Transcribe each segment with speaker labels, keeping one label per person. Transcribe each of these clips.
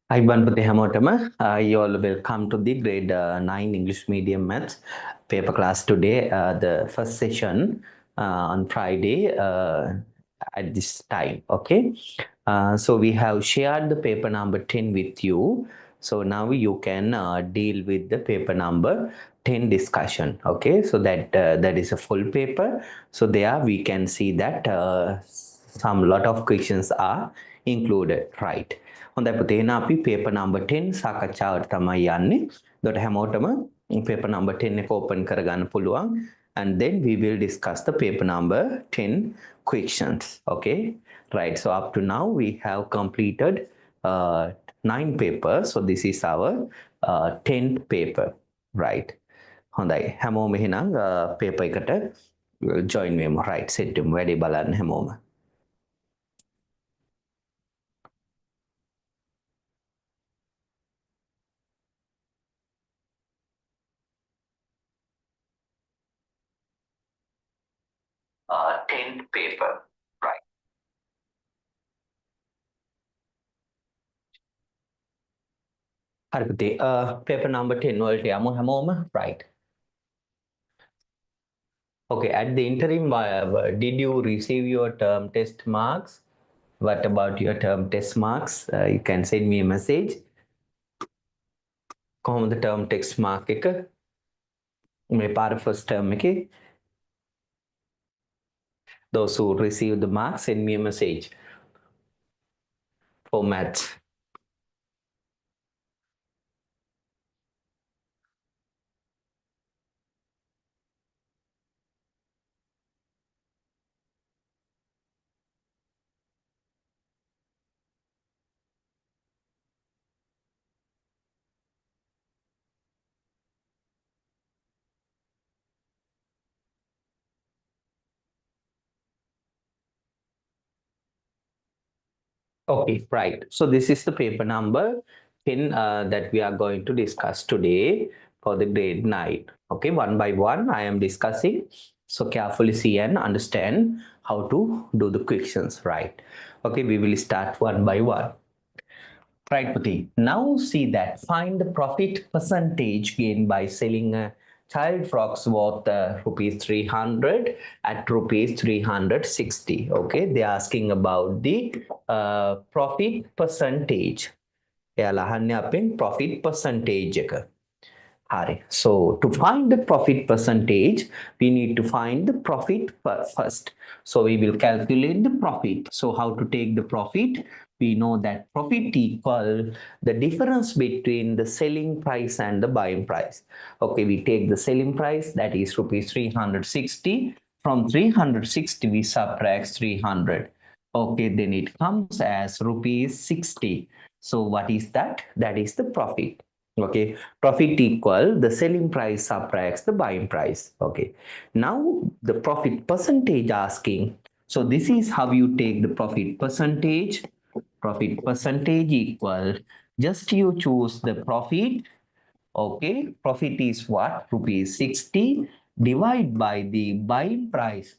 Speaker 1: Hi, Banpati Hamotama. You all welcome to the grade 9 English medium maths paper class today. The first session on Friday at this time. Okay. So we have shared the paper number 10 with you. So now you can deal with the paper number 10 discussion. Okay. So that is a full paper. So there we can see that some lot of questions are included, right? හොඳයි පුතේ එහෙනම් අපි paper number 10 සාකච්ඡාවට තමයි යන්නේ. එතකොට හැමෝටම paper number 10 එක open කරගන්න පුළුවන්. And then we will discuss the paper number 10 questions. Okay? Right. So up to now we have completed 9 papers. So this is our 10th paper. Right. හොඳයි. හැමෝම එහෙනම් paper එකට join වෙමු. Right. set වෙමු. වැඩි බලන්න හැමෝම. 10th paper. Right. හරි paper number 10 වලට යමු හැමෝම. Right. Okay, at the interim, did you receive your term test marks? What about your term test marks? You can send me a message. කොහොමද term test mark එක? මේ පාර first term එකේ those who receive the marks, send me a message for maths. Okay, right. So this is the paper number 10 that we are going to discuss today for the grade 9. Okay, one by one I am discussing. So carefully see and understand how to do the questions, right? Okay, we will start one by one. Right, Puti. Now see that find the profit percentage gained by selling a child frocks worth rupees 300 at rupees 360. Okay, they're asking about the profit percentage. එයාලා අහන්නේ අපෙන් profit percentage එක. හරි. So to find the profit percentage, we need to find the profit first. So we will calculate the profit. So how to take the profit? We know that profit equal the difference between the selling price and the buying price. Okay, we take the selling price, that is rupees 360. From 360 we subtract 300. Okay, then it comes as rupees 60. So what is that? That is the profit. Okay, profit equal the selling price subtracts the buying price. Okay, now the profit percentage asking. So this is how you take the profit percentage. Profit percentage equal, just you choose the profit. Okay, profit is what? Rupees 60 divide by the buying price.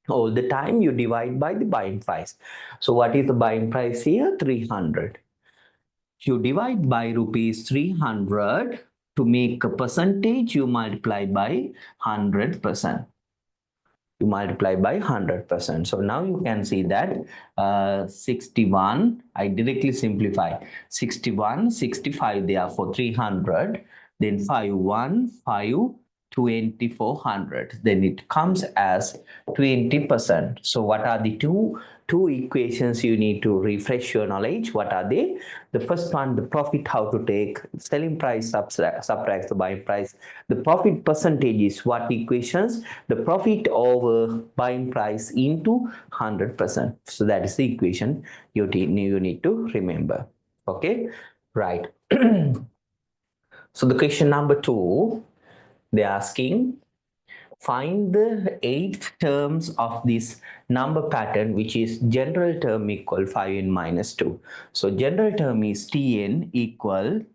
Speaker 1: All the time you divide by the buying price. So what is the buying price here? 300. You divide by rupees 300. To make a percentage, you multiply by 100%. You multiply by 100%. So now you can see that 61, I directly simplify. 61, 65, therefore 300. Then 5, 1, 5, 2400. Then it comes as 20%. So what are the two equations you need to refresh your knowledge? What are they? The first one, the profit, how to take selling price subtracts the buying price. The profit percentage is what equations? The profit over buying price into 100%. So that is the equation you need to remember. Okay, right. So the question number 2, they're asking, find the 8th terms of this number pattern, which is general term equal 5n minus 2. So general term is Tn equal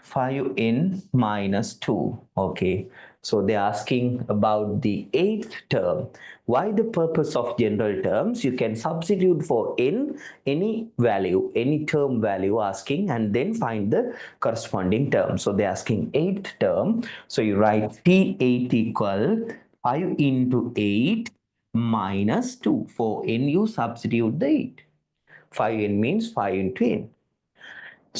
Speaker 1: 5n minus 2. Okay, So they're asking about the eighth term. Why the purpose of general terms? You can substitute for n any value, any term value asking, and then find the corresponding term. So they're asking eighth term. So you write T8 equal 5 into 8 minus 2. For n you substitute the 8. 5n means 5 into n.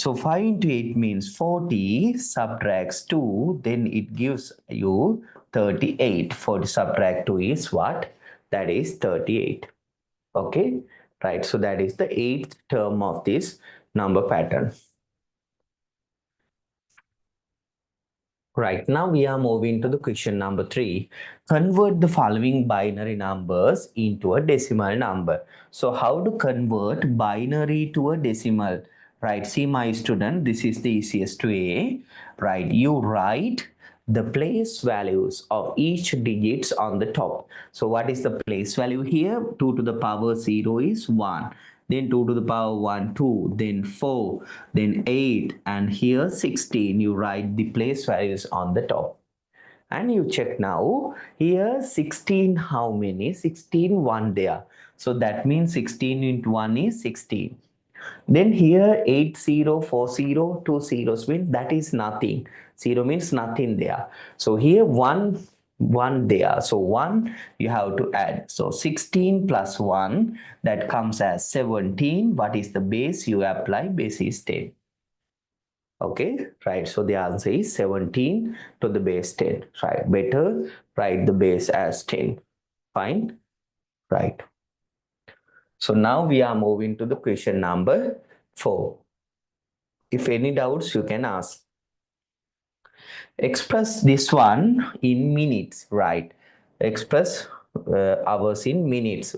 Speaker 1: So 5 into 8 means 40, subtracts 2, then it gives you 38. 40 subtract 2 is what? That is 38. Okay, right. So that is the eighth term of this number pattern. Right, now we are moving to the question number 3. Convert the following binary numbers into a decimal number. So how to convert binary to a decimal? Right, see my student, this is the easiest way. Right, you write the place values of each digits on the top. So what is the place value here? 2 to the power 0 is 1. Then 2 to the power 1, 2, then 4, then 8, and here 16. You write the place values on the top. And you check now, here 16 how many? 16 1 there. So that means 16 into 1 is 16. Then here 8040, two zeros means that is nothing. 0 means nothing there. So here 1 there. So 1 you have to add. So 16 plus 1, that comes as 17. What is the base? You apply base is 10. Okay, right. So the answer is 17 to the base 10. Right. Better write the base as 10. Fine. Right. So now we are moving to the question number 4. If any doubts, you can ask. Express this one in minutes, right? Express hours in minutes,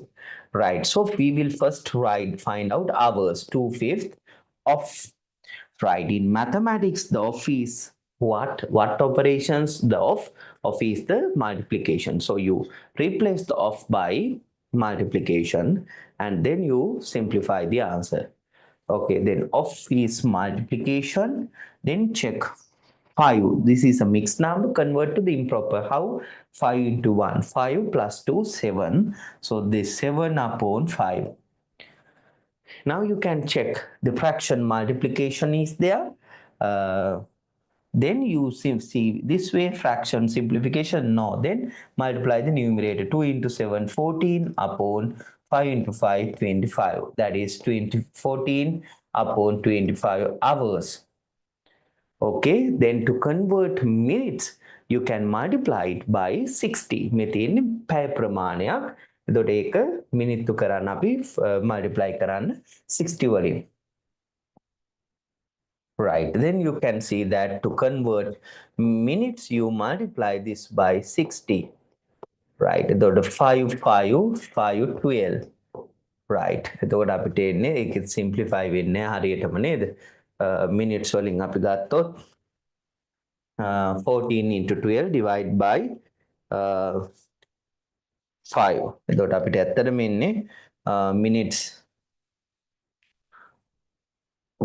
Speaker 1: right? So we will first find out hours, 2/5 of, right? In mathematics, the of is what operations? The of is the multiplication. So you replace the of by multiplication, and then you simplify the answer. Okay, then of is multiplication. Then check 5. This is a mixed number. Convert to the improper. How? 5 into 1. 5 plus 2, 7. So this 7 upon 5. Now you can check the fraction multiplication is there. Then you see this way fraction simplification. No. Then multiply the numerator. 2 into 7, 14 upon 5 into 5, 25. That is 14 upon 25 hours. Okay, then to convert minutes, you can multiply it by 60. මේ තියෙන්නේ පැය ප්‍රමාණයක්. එතකොට ඒක මිනිත්තු කරන්න අපි multiply කරන්න 60 වලින්. Right, then you can see that to convert minutes, you multiply this by 60. Right, එතකොට 5, 5, 5, 12. Right, එතකොට අපිට එන්නේ ඒක simplify වෙන්නේ හරියටම නේද? Minutes වලින් අපි ගත්තොත් 14 into 12 divided by 5. එතකොට අපිට ඇත්තටම එන්නේ minutes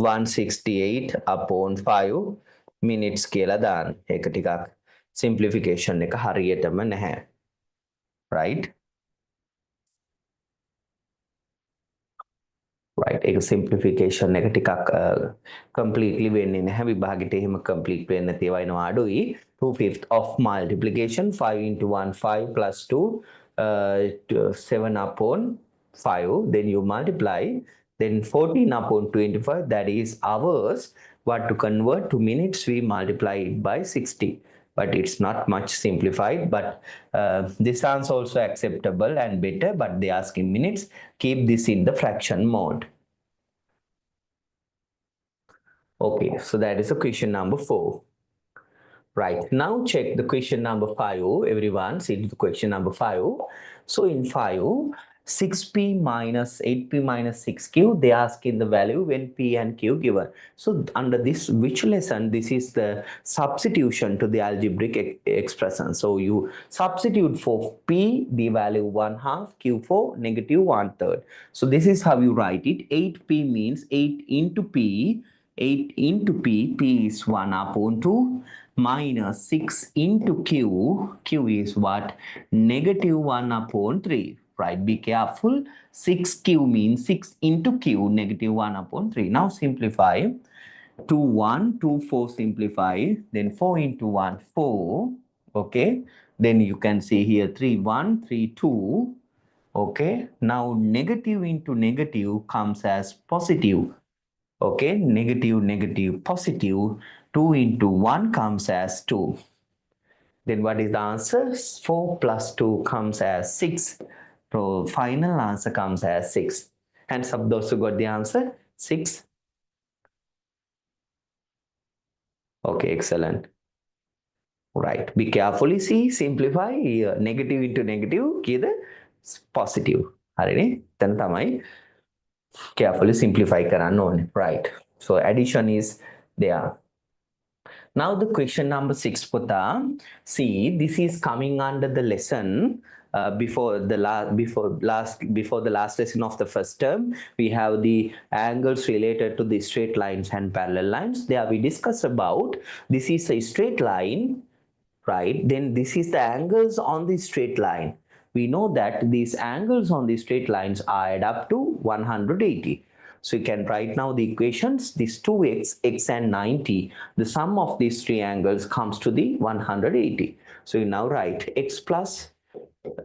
Speaker 1: 168 upon 5 minutes කියලා දාන්න. ඒක ටිකක් simplification එක හරියටම නැහැ. Right? Right, ඒක simplification එක ටිකක් completely වෙන්නේ නැහැ. විභාගෙට එහෙම complete වෙන්නේ නැති ඒවා එනවා අඩුයි. 2/5 of multiplication, 5 into 1, 5 plus 2, 7 upon 5. Then you multiply. Then 14 upon 25, that is hours. What to convert to minutes, we multiply it by 60. But it's not much simplified, but this answer also acceptable and better, but they ask in minutes. Keep this in the fraction mode. Okay, so that is the question number 4. Right, now check the question number 5. Everyone, see the question number 5. So in 5, 6p minus 8p minus 6q, they ask in the value when p and q given. So under this, which lesson? This is the substitution to the algebraic expression. So you substitute for p the value 1/2, q for negative 1/3. So this is how you write it. 8p means 8 into p. 8 into p, p is 1 upon 2. minus 6 into q. Q is what? Negative 1 upon 3. Right, be careful. 6q means 6 into q, negative 1 upon 3. Now simplify. 2, 1, 2, 4 simplify. Then 4 into 1, 4. Okay. Then you can see here 3, 1, 3, 2. Okay. Now negative into negative comes as positive. Okay. Negative, negative, positive. 2 into 1 comes as 2. Then what is the answer? 4 plus 2 comes as 6. So final answer comes as 6. Hands up those who got the answer. 6. Okay, excellent. Right. Be carefully see, simplify negative into negative, kida positive. හරිනේ. දැන් තමයි carefully simplify කරන්න ඕනේ. Right. So addition is there. Now the question number 6, Puta. See, this is coming under the lesson before the last lesson of the first term. We have the angles related to the straight lines and parallel lines. There we discuss about this is a straight line, right? Then this is the angles on the straight line. We know that these angles on the straight lines add up to 180. So you can write now the equations, this 2x, x and 90, the sum of these three angles comes to the 180. So you now write x plus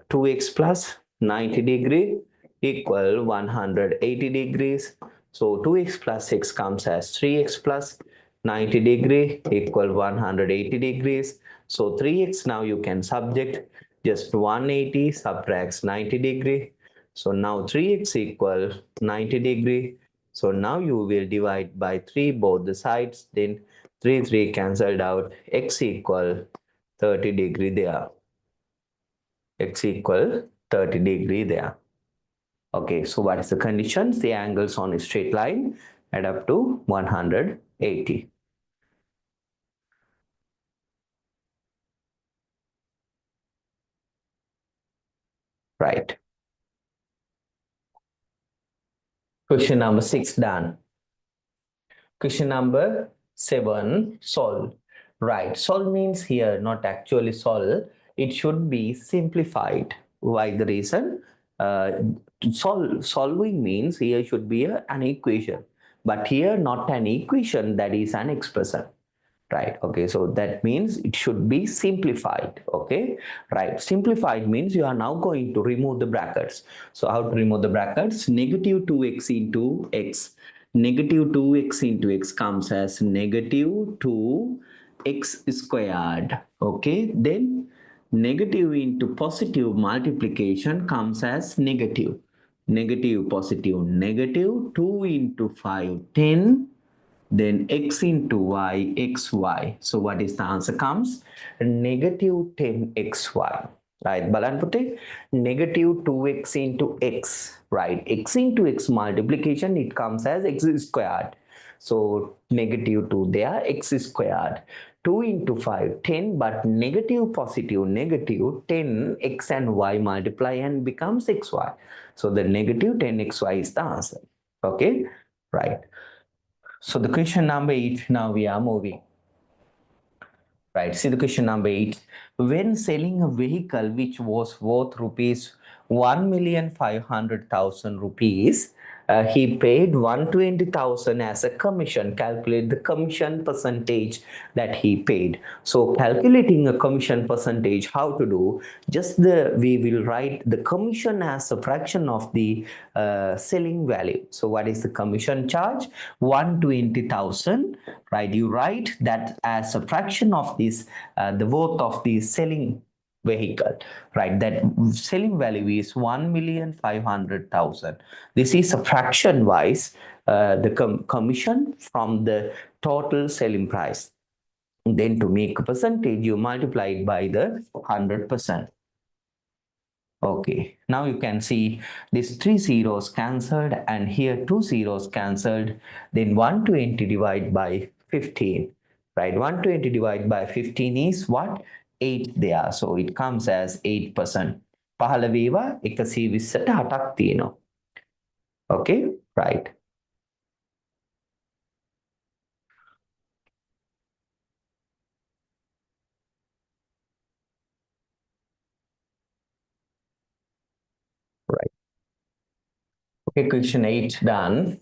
Speaker 1: 2x plus 90 degree equal 180 degrees. So 2x plus 6 comes as 3x plus 90 degree equal 180 degrees. So 3x now you can subject just 180 subtracts 90 degree. So now 3x equal 90 degree. So now you will divide by 3 both the sides. Then 3 cancelled out. X equal 30 degree there. X equal 30 degree there. Okay, so what is the conditions? The angles on a straight line add up to 180. Right. Question number 6 done. Question number 7, solve. Right, solve means here not actually solve. It should be simplified. Why the reason? Uh, solving means here should be an equation. But here not an equation, that is an expression. Right. Okay. So that means it should be simplified. Okay. Right. Simplified means you are now going to remove the brackets. So how to remove the brackets? Negative 2x into x. Negative 2x into x comes as negative 2x squared. Okay. Then negative into positive multiplication comes as negative. Negative, positive, negative. 2 into 5, 10. Then x into y, xy. So what is the answer comes? Negative 10xy. Right, balan putte negative 2x into x, right? X into x multiplication, it comes as x squared. So negative 2 there, x squared. 2 into 5, 10, but negative, positive, negative, 10, x and y multiply and becomes xy. So the negative 10xy is the answer. Okay, right. So the question number 8, now we are moving. Right, see the question number 8. When selling a vehicle which was worth rupees 1,500,000 rupees, he paid 120,000 as a commission. Calculate the commission percentage that he paid. So calculating a commission percentage, how to do? We will write the commission as a fraction of the selling value. So what is the commission charge? 120,000. Right, you write that as a fraction of this the worth of the selling vehicle, right? That selling value is 1,500,000. This is a fraction wise the commission from the total selling price. Then to make a percentage, you multiply it by the 100%. Okay, now you can see these 3 zeros cancelled and here 2 zeros cancelled. Then 120 divided by 15, right? 120 divided by 15 is what? 8 there. So it comes as 8%. පහළ වේවා 120ට 8ක් තියෙනවා. Okay, right. Right. Okay, question 8 done.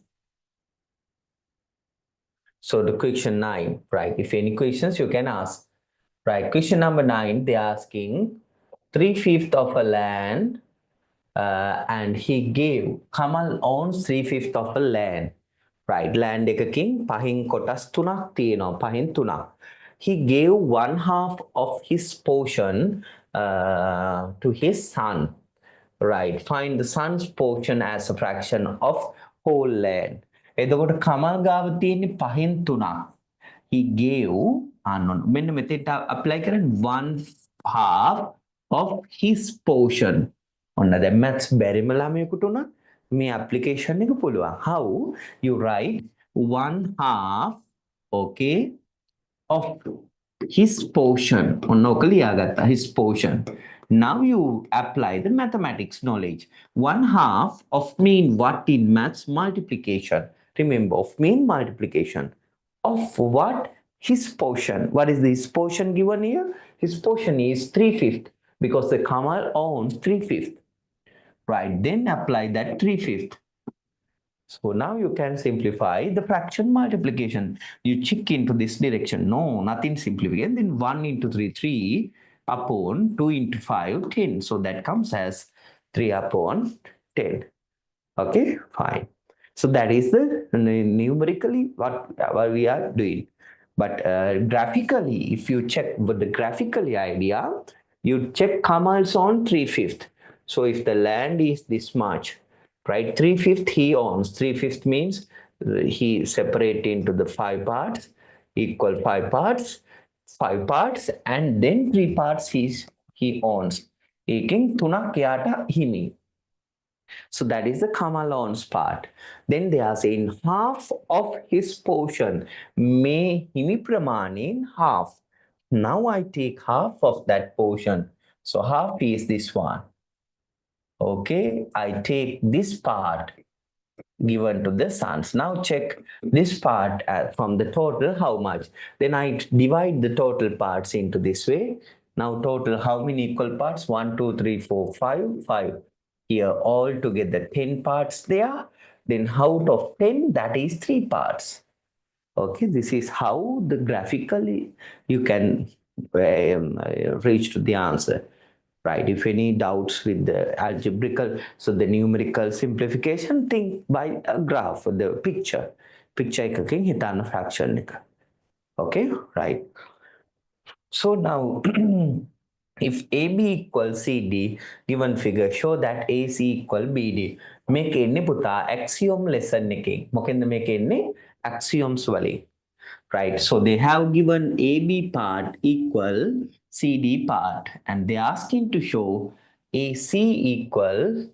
Speaker 1: So the question 9, right? If any questions you can ask. Right. Question number 9, they're asking 3/5 of a land, and he gave Kamal owns 3/5 of a land. Right. Land එකකින් පහින් කොටස් 3ක් තියෙනවා. පහින් 3ක්. He gave one half of his portion to his son. Right. Find the son's portion as a fraction of whole land. එතකොට කමල් ගාව තියෙන්නේ පහින් 3ක්. He gave මෙන්න මෙතෙන්ට apply කරන්නේ one half of his portion. ඔන්න දැන් maths බැරිම ළමයෙකුට උනත් මේ application එක පුළුවන්. How you write one half, okay, of his portion. ඔන්න ඔක ලියාගත්තා his portion. Now you apply the mathematics knowledge. One half of mean what in maths? Multiplication. Remember, of mean multiplication. Of what? His portion. What is this portion given here? His portion is 3/5 because the Kamal owns 3/5. Right, then apply that 3/5. So now you can simplify the fraction multiplication. You check into this direction. No, nothing simplification. Then 1 into 3, 3 upon 2 into 5, 10. So that comes as 3 upon 10. Okay, fine. So that is the numerically what we are doing. But graphically, if you check with the graphically idea, you check Kamal's on 3/5. So if the land is this much, right, 3/5 he owns. 3/5 means he separate into the 5 parts, equal 5 parts, and then 3 parts he owns. ඒකෙන් 3ක් එයාට හිමි. So that is the Kamalon's part. Then they are saying half of his portion. Me himi pramanin half. Now I take half of that portion. So half is this one. Okay, I take this part given to the sons. Now check this part from the total how much. Then I divide the total parts into this way. Now total how many equal parts? 1, 2, 3, 4, 5, 5. Here all together 10 parts there. Then out of 10 that is 3 parts. Okay, this is how the graphically you can reach to the answer. Right, if any doubts with the algebraical, so the numerical simplification, think by a graph, the picture එකකින් හිතන්න fraction එක. Okay, right. So now if AB equals CD, given figure show that AC equal BD. මේක එන්නේ පුතා axiom lesson එකෙන්. මොකෙන්ද මේක එන්නේ? Axioms වලින්. Right, so they have given AB part equal CD part, and they're asking to show AC equal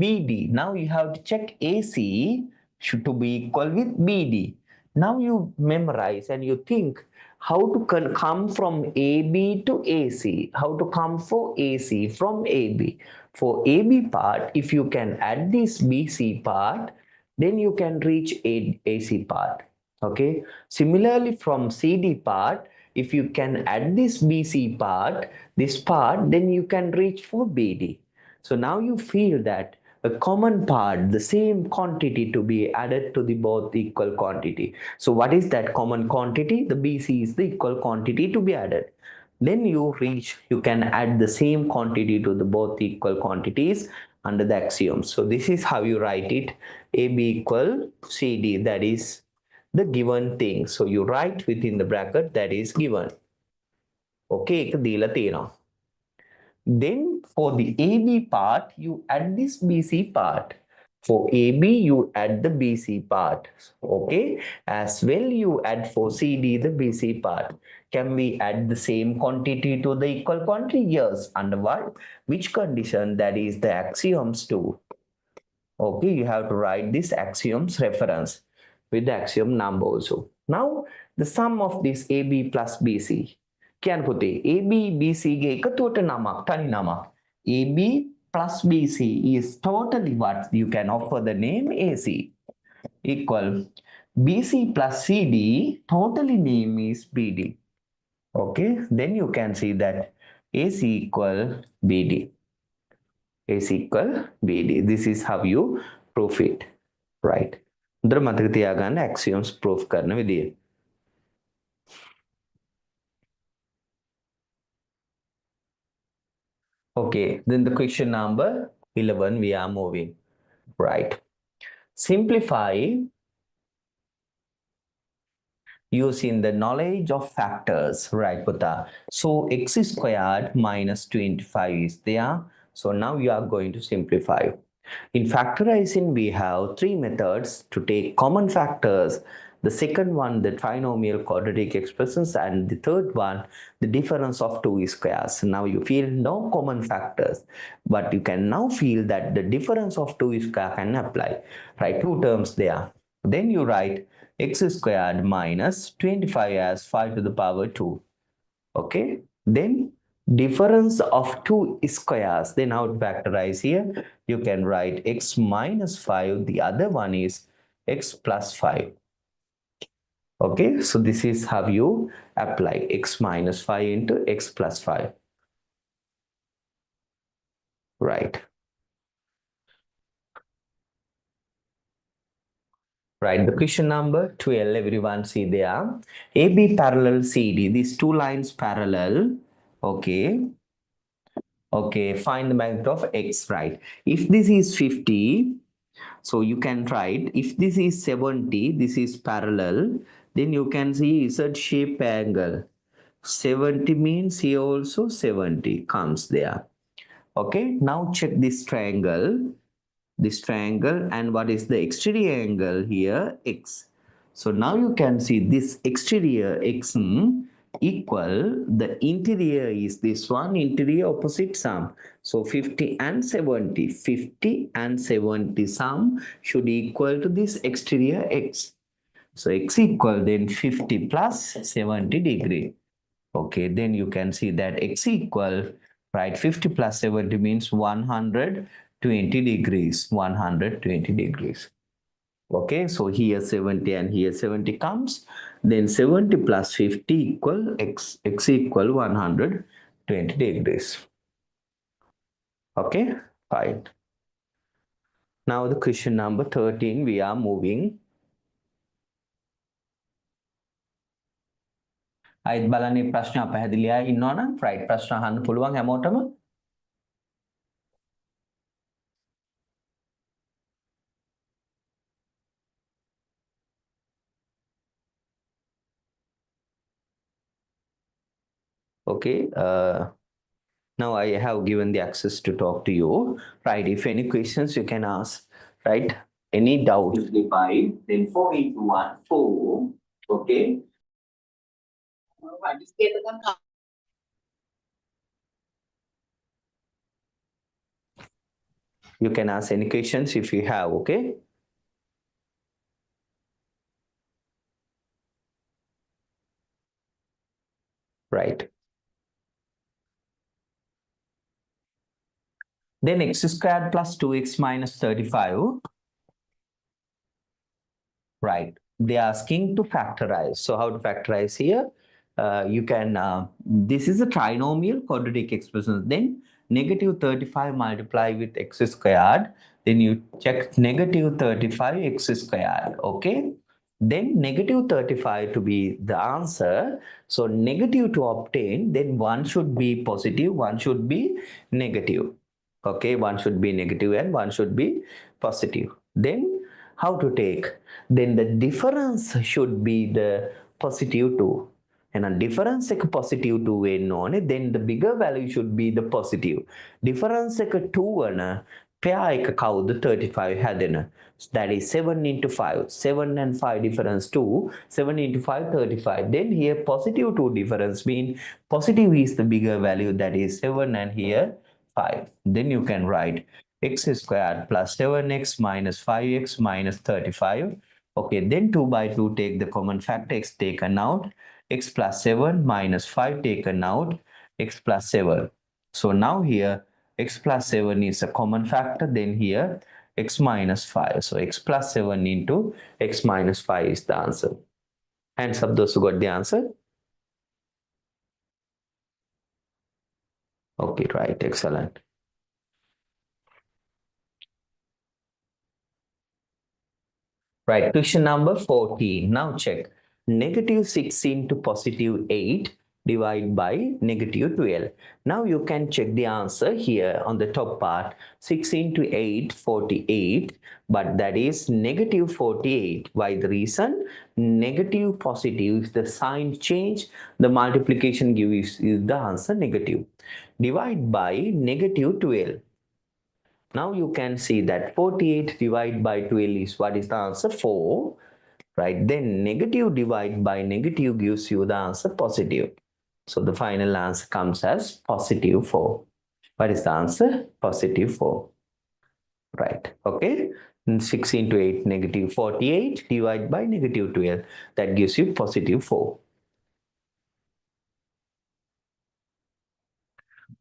Speaker 1: BD. Now you have to check AC should to be equal with BD. Now you memorize and you think how to come from AB to AC, how to come for AC from AB. For AB part, if you can add this BC part, then you can reach AC part. Okay, similarly from CD part, if you can add this BC part, this part, then you can reach for BD. So now you feel that a common part, the same quantity to be added to the both equal quantity. So what is that common quantity? The BC is the equal quantity to be added. Then you can add the same quantity to the both equal quantities under the axiom. So this is how you write it. AB equal CD, that is the given thing. So you write within the bracket that is given. Okay, එක දීලා තියෙනවා. Then for the AB part, you add this BC part. For AB, you add the BC part. Okay, as well you add for CD the BC part. Can we add the same quantity to the equal quantity? Yes. Under what? Which condition? That is the axioms too. Okay, you have to write this axioms reference with the axiom number also. Now the sum of this AB plus BC. කියන්න පුතේ AB BC ගේ එකතුවට නමක් තනි නමක්. AB plus BC is totally what? You can offer the name AC equal BC plus CD, totally name is BD. Okay, then you can see that AC equal BD. A is equal BD. This is how you prove it. Right. උදර මතක තියාගන්න axioms proof කරන විදිය. Okay, then the question number 11 we are moving. Right. Simplify using the knowledge of factors, right, Putta? So x squared minus 25 is there. So now you are going to simplify. In factorizing, we have three methods to take common factors. The second one, the trinomial quadratic expressions, and the third one, the difference of two squares. Now you feel no common factors, but you can now feel that the difference of two squares can apply, right? Two terms there. Then you write x squared minus 25 as 5 to the power 2. Okay, then difference of two squares, then how to factorize here? You can write x minus 5, the other one is x plus 5. Okay, so this is how you apply x minus 5 into x plus 5. Right. Right, the question number 12, everyone see there. AB parallel CD, these two lines parallel. Okay. Okay, find the magnitude of x, right? If this is 50, so you can write, if this is 70, this is parallel, then you can see Z shape angle. 70 means here also 70 comes there. Okay, now check this triangle, and what is the exterior angle here? X. So now you can see this exterior x equal the interior is this one, interior opposite sum. So 50 and 70, 50 and 70 sum should equal to this exterior x. So x equal then 50 plus 70 degree. Okay, then you can see that x equal, right, 50 plus 70 means 120 degrees, 120 degrees. Okay, so here 70 and here 70 comes, then 70 plus 50 equal x equal 120 degrees. Okay, fine. Now the question number 13, we are moving. අයිත් බලන්නේ ප්‍රශ්න පැහැදිලියි ඉන්නවනම් right ප්‍රශ්න අහන්න පුළුවන් හැමෝටම. Okay, now I have given the access to talk to you, right? If any questions you can ask, right? Any doubt? Divide, then 4 into 1, 4. Okay. You can ask any questions if you have, okay? Right. Then x squared plus 2x minus 35. Right. They are asking to factorize. So how to factorize here? You can, this is a trinomial quadratic expression. Then negative 35 multiply with x squared. Then you check negative 35 x squared. Okay. Then negative 35 to be the answer. So negative to obtain, then one should be positive, one should be negative. Okay, one should be negative and one should be positive. Then how to take? Then the difference should be the positive 2. And a difference එක positive 2 වෙන්න ඕනේ. Then the bigger value should be the positive. Difference එක 2 වන pair එක කවුද 35 හැදෙන. So that is 7 into 5. 7 and 5 difference 2. 7 into 5, 35. Then here positive 2 difference mean positive is the bigger value, that is 7, and here 5. Then you can write x squared plus 7x minus 5x minus 35. Okay, then 2 by 2 take the common factor, x taken out, x plus 7 minus 5 taken out, x plus 7. So now here x plus 7 is a common factor, then here x minus 5. So x plus 7 into x minus 5 is the answer. Hands up those who got the answer. Okay, right, excellent. Right, question number 14. Now check. Negative 16 to positive 8 divided by negative 12. Now you can check the answer here on the top part. 16 to 8, 48, but that is negative 48. Why the reason? Negative positive is the sign change. The multiplication gives you the answer negative. Divide by negative 12. Now you can see that 48 divided by 12 is what is the answer? 4. Right? Then negative divided by negative gives you the answer positive. So the final answer comes as positive 4. What is the answer? Positive 4. Right. Okay. 16 to 8 negative 48 divided by negative 12. That gives you positive 4.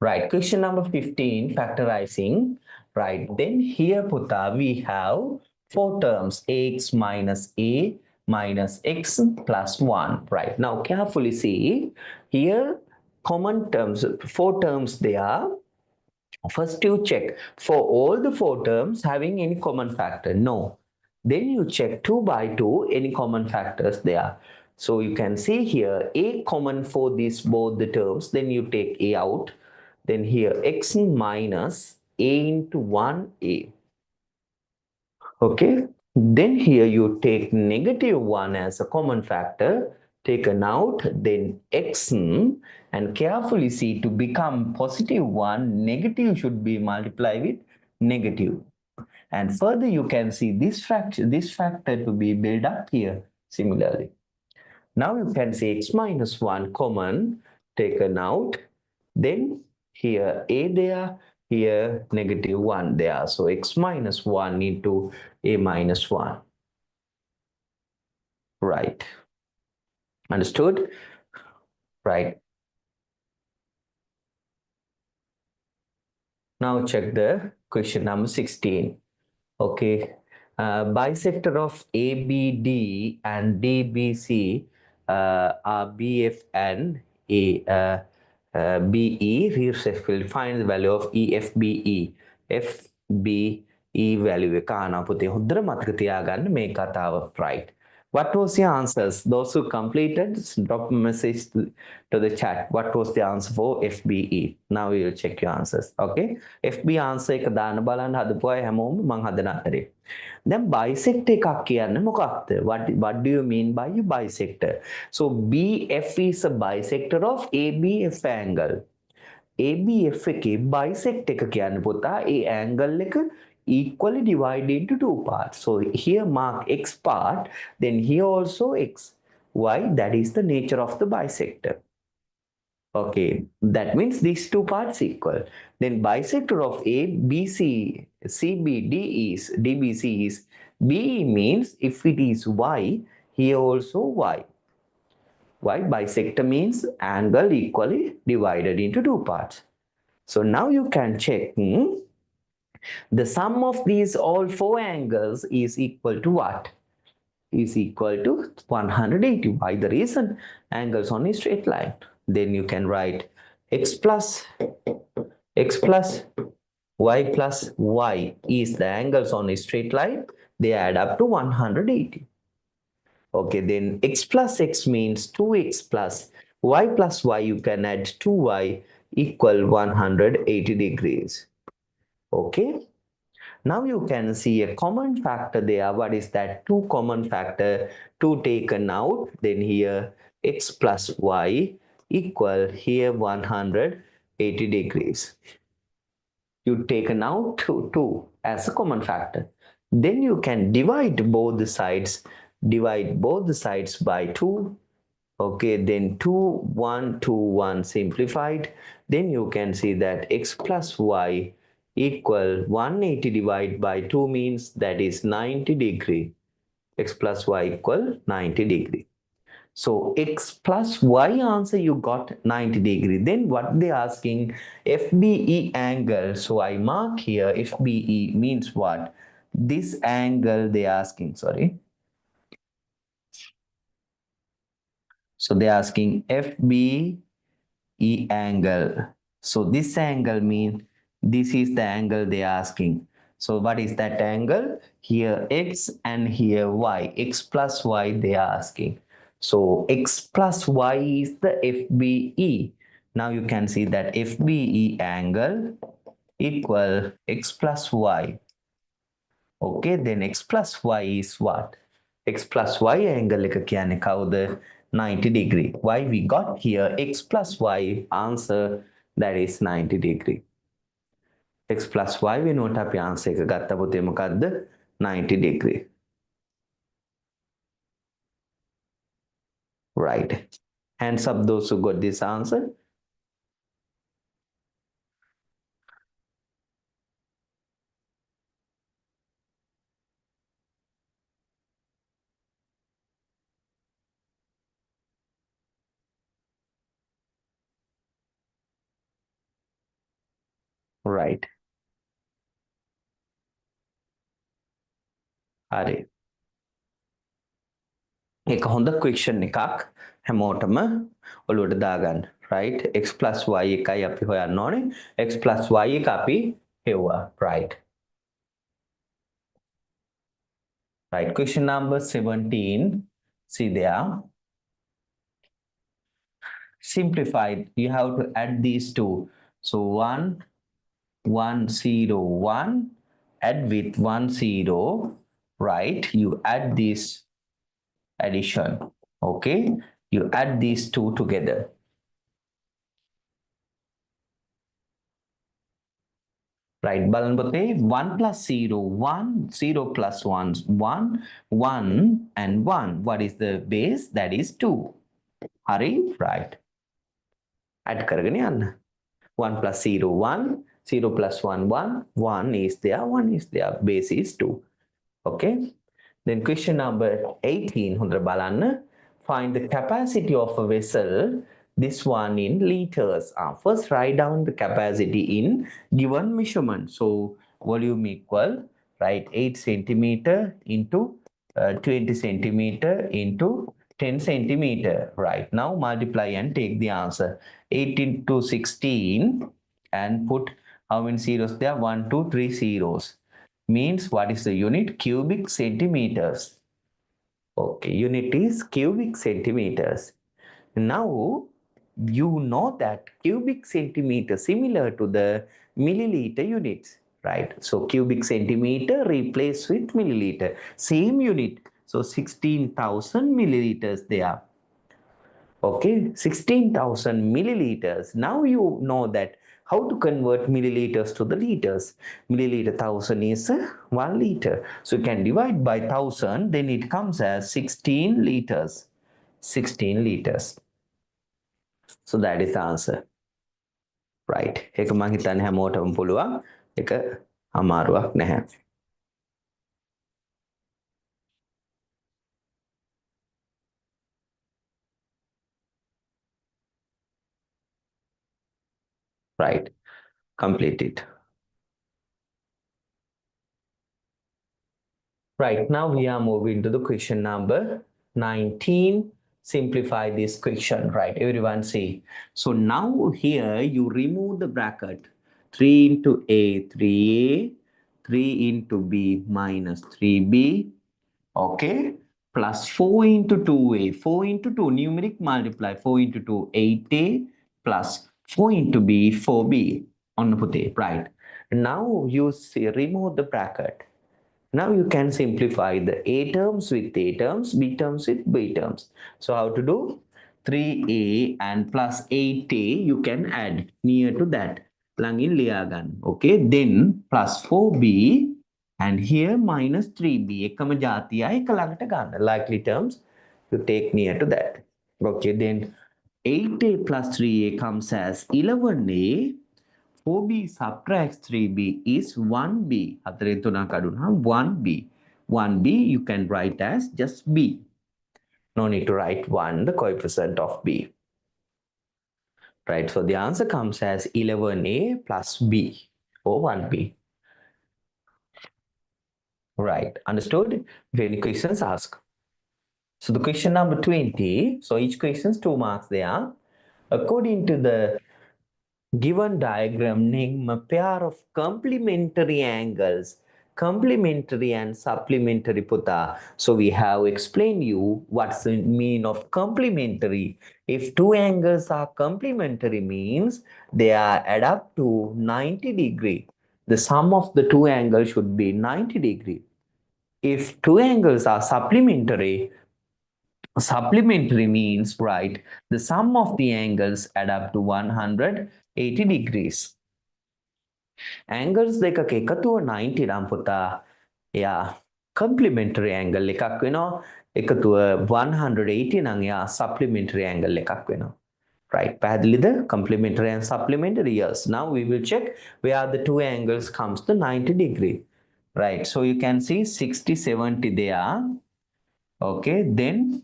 Speaker 1: Right, question number 15, factorizing. Right, then here, Puta, we have four terms, x minus a minus x plus 1. Right, now carefully see, here common terms, four terms they are. First you check for all the four terms having any common factor. No. Then you check 2 by 2 any common factors there. So you can see here a common for these both the terms. Then you take a out. Then here x minus a into 1a. Okay. Then here you take negative 1 as a common factor, taken out, then x, and carefully see to become positive 1, negative should be multiplied with negative. And further you can see this factor to be built up here similarly. Now you can say x minus 1 common, taken out, then here a there, here negative 1 there. So x minus 1 into a minus 1. Right. Understood? Right. Now check the question number 16. Okay. Bisector of ABD and DBC are BF and BE respectively. Find the value of EFBE. FBE value එක ආනා පුතේ හොඳට මතක තියාගන්න මේ කතාව. Right. What was the answers? Those who completed, drop a message to the chat. What was the answer for FBE? Now we will check your answers. Okay. FB answer එක දාන්න බලන්න හදපු අය හැමෝම මං හදන අතරේ. දැන් bisect එකක් කියන්නේ මොකක්ද? What do you mean by a bisector? So BF is a bisector of ABF angle. ABF එකේ bisect එක කියන්නේ පුතා ඒ angle එක equally divided into two parts. So here mark x part, then here also x. Why? That is the nature of the bisector. Okay, that means these two parts equal. Then bisector of ABC, CBD is DBC is BE means if it is y, here also y. Why? Bisector means angle equally divided into two parts. So now you can check the sum of these all four angles is equal to what? Is equal to 180. Why? The reason angles on a straight line. Then you can write x plus y is the angles on a straight line. They add up to 180. Okay, then x plus x means 2x plus y you can add 2y equal 180 degrees. Okay. Now you can see a common factor there. What is that? 2 common factor, 2 taken out. Then here x plus y equal here 180 degrees. You taken out 2 as a common factor. Then you can divide both the sides. Divide both the sides by 2. Okay, then 2, 1, 2, 1 simplified. Then you can see that x plus y equal 180 divided by 2 means that is 90 degree. X plus y equal 90 degree. So x plus y answer you got 90 degree. Then what they asking? FBE angle. So I mark here FBE means what? This angle they asking, sorry. So they asking FBE angle. So this angle means this is the angle they are asking. So what is that angle? Here x and here y. X plus y they are asking. So x plus y is the FBE. Now you can see that FBE angle equal x plus y. Okay, then x plus y is what? X plus y angle එක කියන්නේ කවුද? 90 degree. Why we got here x plus y answer that is 90 degree. X plus y වෙනුවට අපි answer එක ගත්ත පුතේ මොකද්ද? 90 degree. Right. Hands up those who got this answer. Right. හරි. ඒක හොඳ question එකක් හැමෝටම ඔලුවට දාගන්න. Right? X plus y එකයි අපි හොයන්න ඕනේ. X plus y එක අපි හෙව්වා. Right. Right. Question number 17. See there. Simplified. You have to add these two. So 1, 1, 0, 1. Add with 1, 0. Right. You add this addition. Okay. You add these two together. Right, බලන්න පුතේ 1 plus 0, 1, 0 plus 1, 1, 1 and 1. What is the base? That is 2. හරි? Right. Add කරගෙන යන්න. 1 plus 0, 1, 0 plus 1, 1, 1 is there, 1 is there. Base is 2. Okay? Then question number 18, හොඳට බලන්න. Find the capacity of a vessel. This one in liters. First write down the capacity in given measurement. So volume equal, right, 8 centimeter into 20 centimeter into 10 centimeter. Right, now multiply and take the answer. 8 into 16 and put how many zeros there? 1, 2, 3 zeros. Means what is the unit? Cubic centimeters. Okay, unit is cubic centimeters. Now you know that cubic centimeter similar to the milliliter units, right? So cubic centimeter replaced with milliliter, same unit. So 16,000 milliliters there. Okay, 16,000 milliliters. Now you know that how to convert milliliters to the liters. Milliliter 1000 is 1 liter. So you can divide by 1000, then it comes as 16 liters. 16 liters. So that is the answer. Right. ඒක මං හිතන්නේ හැමෝටම පුළුවන්. ඒක අමාරුවක් නැහැ. Right. Complete it. Right. Now we are moving to the question number 19. Simplify this question. Right. Everyone see. So now here you remove the bracket. 3 into A, 3A. 3 into B minus 3B. Okay. Plus 4 into 2A. 4 into 2. Numeric multiply. 4 into 2. 8A. Plus 4 into B. 4B. On the puthe. Right. Now you see, remove the bracket. Now you can simplify the A terms with A terms, B terms with B terms. So how to do? 3A and plus 8A you can add near to that. Langin liagan. Okay, then plus 4B and here minus 3B. එකම ජාතියයි එක ළඟට ගන්න. Likely terms you take near to that. Okay, then 8A plus 3A comes as 11A. 4B subtracts 3B is 1B. 1B. 1B you can write as just B. No need to write 1, the coefficient of B. Right, so the answer comes as 11A plus B or 1B. Right, understood? If any questions, ask. So the question number 20, so each question is 2 marks there. According to the given diagram, name a pair of complementary angles complementary and supplementary puta. So we have explained you what's the mean of complementary. If two angles are complementary means they are add up to 90 degree. The sum of the two angles should be 90 degree. If two angles are supplementary means, right, the sum of the angles add up to 180 degrees. Angles දෙකක එකතුව 90 නම් පුතා. එයා complementary angle එකක් වෙනවා. එකතුව 180 නම් එයා supplementary angle එකක් වෙනවා. Right, පැහැදිලිද? Complementary and supplementary. Yes. Now we will check where the two angles comes to 90 degree. Right, so you can see 60 70 there. Okay, then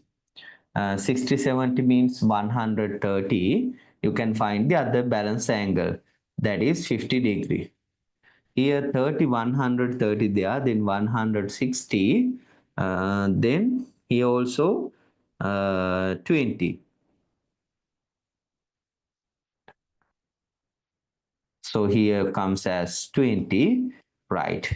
Speaker 1: 60 70 means 130. You can find the other balance angle, that is 50 degree. Here 30 130 there, then 160, then here also 20. So here comes as 20, right?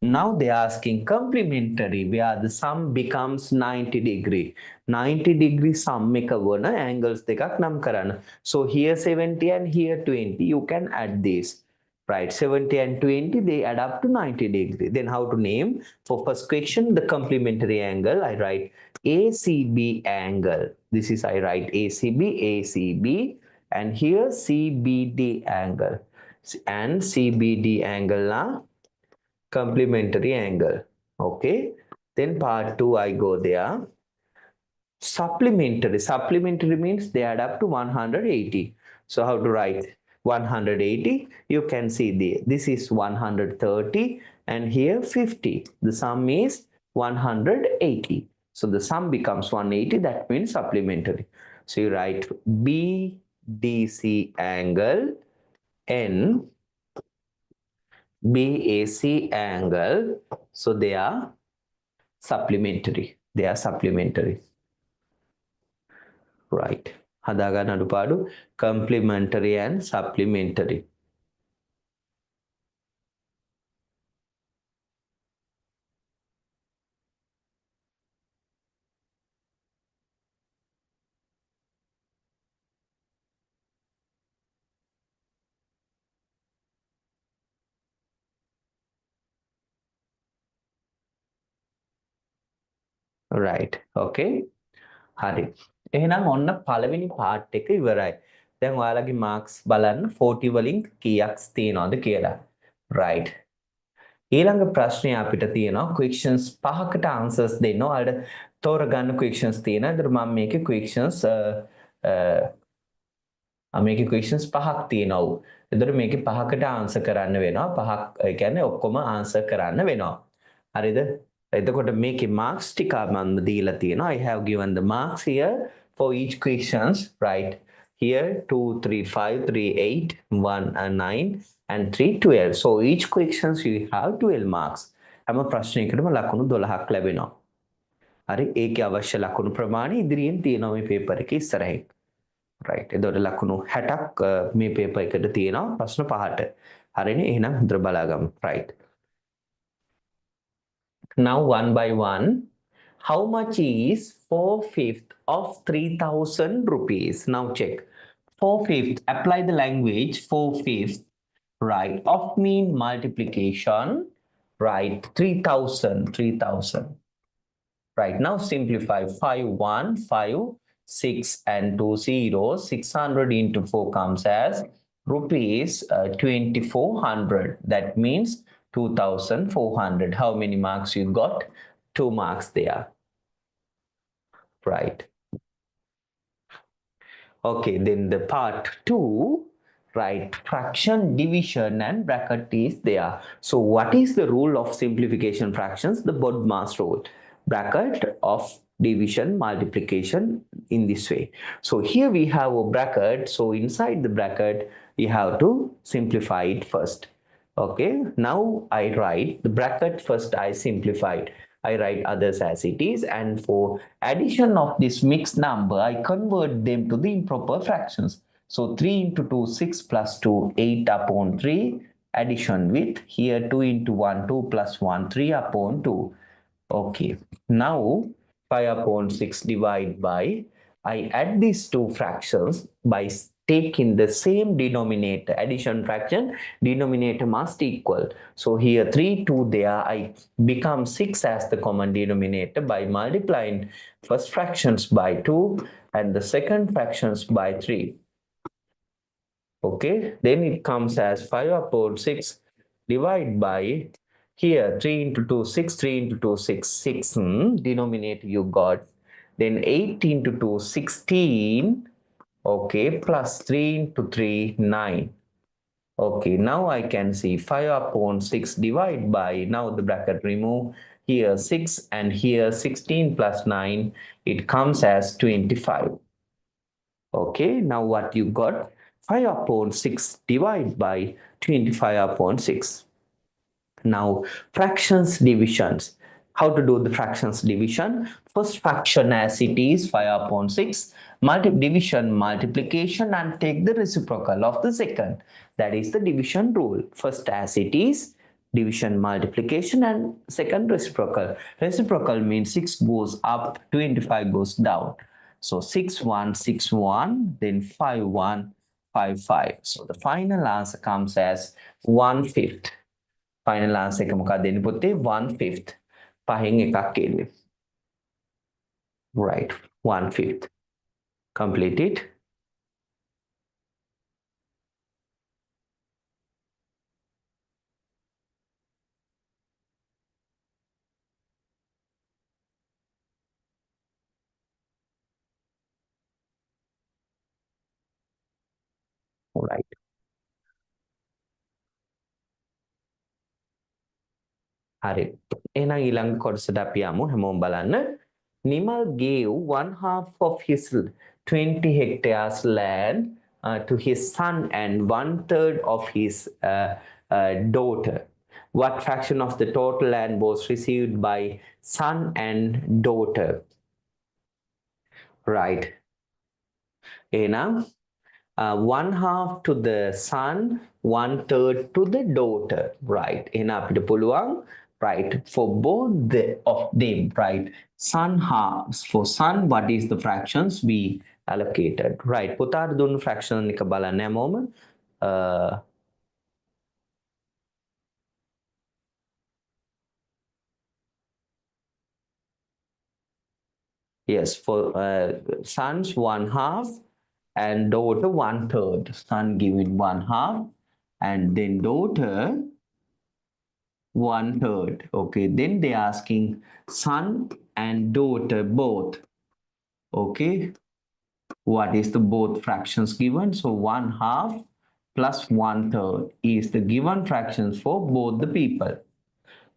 Speaker 1: Now they are asking complementary where the sum becomes 90 degree. 90 degree sum එක වන angles දෙකක් නම් කරන්න. So here 70 and here 20. You can add this. Right, 70 and 20, they add up to 90 degree. Then how to name? For first question, the complementary angle, I write ACB angle. This is, I write ACB, and here CBD angle. And CBD angle na complementary angle. Okay, then part 2, I go there. Supplementary means they add up to 180. So how to write 180? You can see this is 130 and here 50. The sum is 180. So the sum becomes 180. That means supplementary. So you write BDC angle and BAC angle. So they are supplementary. Right. හදාගන්න අඩුපාඩු complementary and supplementary. Right. Okay. හරි. එහෙනම් ඔන්න පළවෙනි part එක ඉවරයි. දැන් ඔයාලගේ marks බලන්න 40 වලින් කීයක් තියෙනවද කියලා. Right. ඊළඟ ප්‍රශ්නය අපිට තියෙනවා questions 5කට answers දෙන්න. ඔයාලට තෝරගන්න questions තියෙනවා. ඒතර මම මේකේ questions 5ක් තියෙනවා. ඒතර මේකේ 5කට answer කරන්න වෙනවා. 5ක් ඒ කියන්නේ ඔක්කොම answer කරන්න වෙනවා. හරිද? එතකොට මේකේ marks ටික මම දීලා තියෙනවා. I have given the marks here for each questions, right? Here 2 3 5 3 8 1 9 and 3 12. So each questions you have 12 marks. හැම ප්‍රශ්නයකටම ලකුණු 12ක් ලැබෙනවා. හරි, ඒකේ අවශ්‍ය ලකුණු ප්‍රමාණය ඉදිරියෙන් තියෙනවා මේ paper එකේ ඉස්සරහින්. right. එතකොට ලකුණු 60ක් මේ paper එකට තියෙනවා ප්‍රශ්න 5ට. හරිනේ? එහෙනම් හොඳට බලාගමු. right. Now one by one, how much is 4/5 of 3,000 rupees? Now check. 4/5, apply the language 4/5, right, of mean multiplication, right, 3,000. Right, now simplify 5 1 5 6 and 2 0. 600 into 4 comes as rupees 2,400. That means 2,400. How many marks you got? 2 marks there. Right. Okay, then the part 2, right, fraction, division and bracket is there. So what is the rule of simplification fractions? The Bodmas rule. Bracket of division, multiplication in this way. So here we have a bracket. So inside the bracket, you have to simplify it first. Okay, now I write the bracket first. I simplified. I write others as it is, and for addition of this mixed number, I convert them to the improper fractions. So 3 into 2, 6 plus 2, 8 upon 3, addition with here 2 into 1, 2 plus 1, 3 upon 2. Okay, now 5 upon 6 divided by, I add these two fractions by taking the same denominator, addition fraction, denominator must equal. So here 3, 2 there, I become 6 as the common denominator by multiplying first fractions by 2 and the second fractions by 3. Okay, then it comes as 5 upon 6 divided by here 3 into 2 6, 3 into 2 6, 6 denominator you got, then 8 into 2 16, okay, plus 3 into 3 9. Okay, now I can see 5 upon 6 divided by, now the bracket remove, here 6 and here 16 plus 9, it comes as 25. Okay, now what you got? 5 upon 6 divided by 25 upon 6. Now, fractions divisions. How to do the fractions division? First fraction as it is 5 upon 6, division multiplication and take the reciprocal of the second. That is the division rule. First as it is, division multiplication and second reciprocal. Reciprocal means 6 goes up, 25 goes down. So 6 1 6 1, then 5 1 5 5. So the final answer comes as 1/5. Final answer එක මොකක්ද දෙන්නේ පුතේ 1/5. පහෙන් එකක් එන්නේ. Right. 1/5. Complete it. Right. හරි. එහෙනම් ඊළඟ කොටසට අපි යමු හැමෝම බලන්න. Nimal gave one half of his 20 hectares land to his son and one third of his daughter. What fraction of the total land was received by son and daughter? Right. එහෙනම් one half to the son, one third to the daughter, right? එහෙනම් අපිට පුළුවන්, right, for both of them, right? Son halves, for son, what is the fractions we allocated, right? පුතාට දුන්න fraction එක බලන්න හැමෝම. Yes, for sons one half and daughter one third. Son given one half and then daughter 1/3. Okay, then they asking son and daughter both. Okay, what is the both fractions given? So 1/2 plus 1/3 is the given fractions for both the people.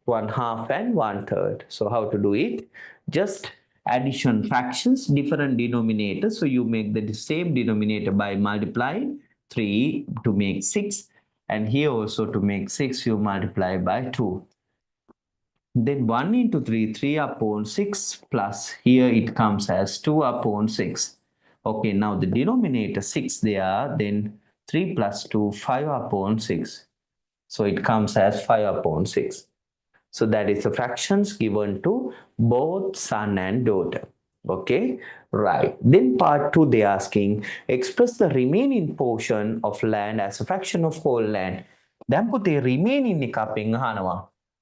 Speaker 1: 1/2 and 1/3. So how to do it? Just addition fractions, different denominators. So you make the same denominator by multiplying 3 to make 6. And here also to make 6, you multiply by 2. Then 1 into 3, 3 upon 6 plus here it comes as 2 upon 6. Okay, now the denominator 6 there, then 3 plus 2, 5 upon 6. So it comes as 5 upon 6. So that is the fractions given to both son and daughter. Okay, right. Then part 2 they asking express the remaining portion of land as a fraction of whole land. දැන් පුතේ remaining එක අපෙන් අහනවා.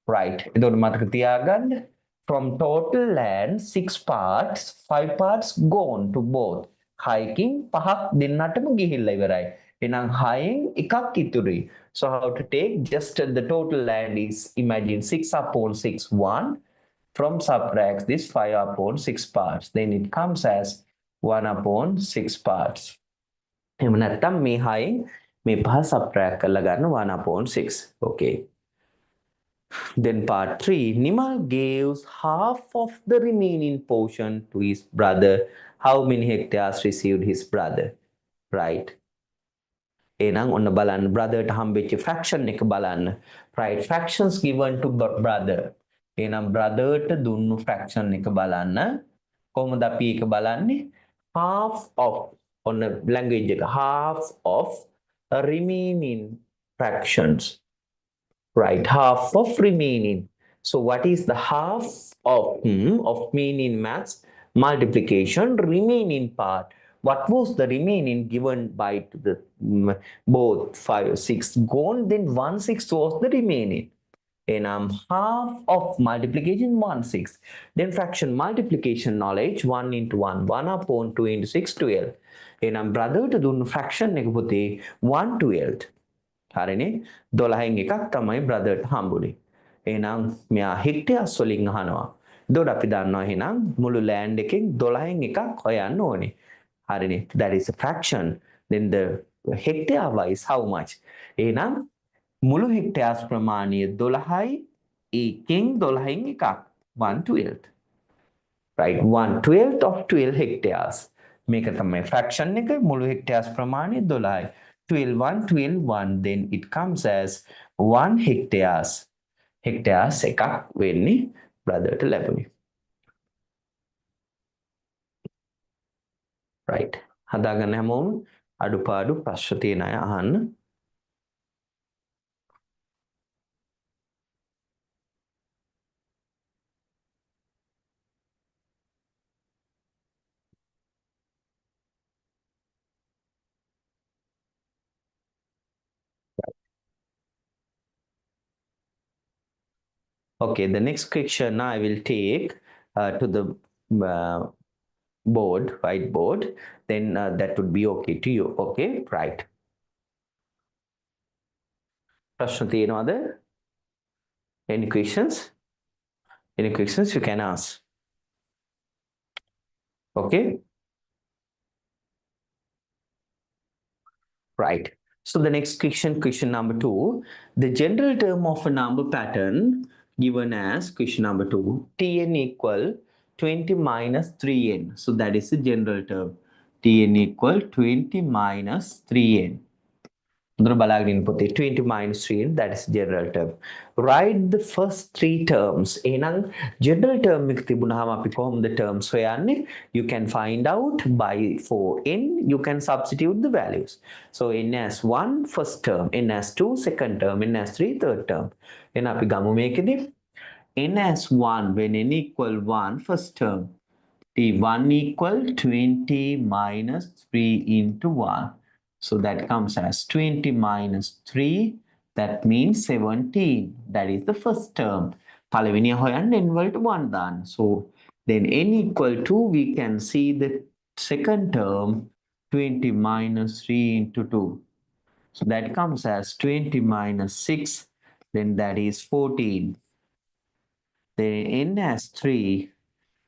Speaker 1: Right. එතකොට මතක තියාගන්න from total land 6 parts, 5 parts gone to both. Hiking පහක් දෙන්නටම ගිහිල්ලා ඉවරයි. එහෙනම් 6න් එකක් ඉතුරුයි. So how to take? Just the total land is, imagine 6 upon 6 1. From subtract this 5 upon 6 parts. Then it comes as 1 upon 6 parts. එහෙම නැත්නම් මේ 6න් මේ පහ subtract කරලා ගන්න 1 upon 6. Okay. Then part 3, Nimal gives half of the remaining portion to his brother. How many hectares received his brother? Right. එහෙනම් ඔන්න බලන්න brotherට හම්බෙච්ච fraction එක බලන්න. Right, fractions given to brother. එහෙනම් brotherට දුන්නු fraction එක බලන්න. කොහොමද අපි ඒක බලන්නේ? Half of, ඔන්න language එක half of remaining fractions. Right, half of remaining. So what is the half of mean in maths? Multiplication, remaining part. What was the remaining given by the both 5, 6 gone? Then 1/6 was the remaining. And half of multiplication 1/6. Then fraction multiplication knowledge 1 into 1. 1 upon 2 into 6 12. And brother to do fraction එක පුතේ 1/12. හරිනේ 12න් එකක් තමයි බ්‍රදර්ට හම්බුනේ. එහෙනම් මෙයා හෙක්ටයාර්ස් වලින් අහනවා. එතකොට අපි දන්නවා එහෙනම් මුළු ලෑන්ඩ් එකෙන් 12න් එකක් හොයන්න ඕනේ. හරිනේ. That is a fraction. Then the hectare wise how much? එහෙනම් මුළු හෙක්ටයාර්ස් ප්‍රමාණය 12යි ඒකෙන් 12න් එකක් 1/12. Right, 1/12 of 12 hectares. මේක තමයි fraction එක මුළු hectares ප්‍රමාණය 12යි. 12 1 12 1 then it comes as 1 hectares. Hectares එකක් වෙන්නේ brotherට ලැබුණේ. Right. හදාගන්න හැමෝම අඩුපාඩු ප්‍රශ්න තියෙන අය අහන්න. Okay, the next question I will take to the board, whiteboard, then that would be okay to you. Okay, right. ප්‍රශ්න තියෙනවද? Any questions? Any questions you can ask. Okay. Right. So the next question, question number 2, the general term of a number pattern given as question number 2, Tn equal 20 minus 3n. So that is the general term. Tn equal 20 minus 3n. 20 minus 3, that is general term. Write the first three terms. එහෙනම් general term එක තිබුණාම අපි කොහොමද terms හොයන්නේ? You can find out by for n you can substitute the values. So n as 1 first term, n as 2 second term, n as 3 third term. එහෙනම් අපි ගමු මේකෙදි n as 1 when n equal 1 first term. T1 equal 20 minus 3 into 1. So that comes as 20 minus 3. That means 17. That is the first term. පළවෙනි හොයන්න n වලට 1 දාන්න. So then n equal to, we can see the second term 20 minus 3 into 2. So that comes as 20 minus 6. Then that is 14. Then n has 3.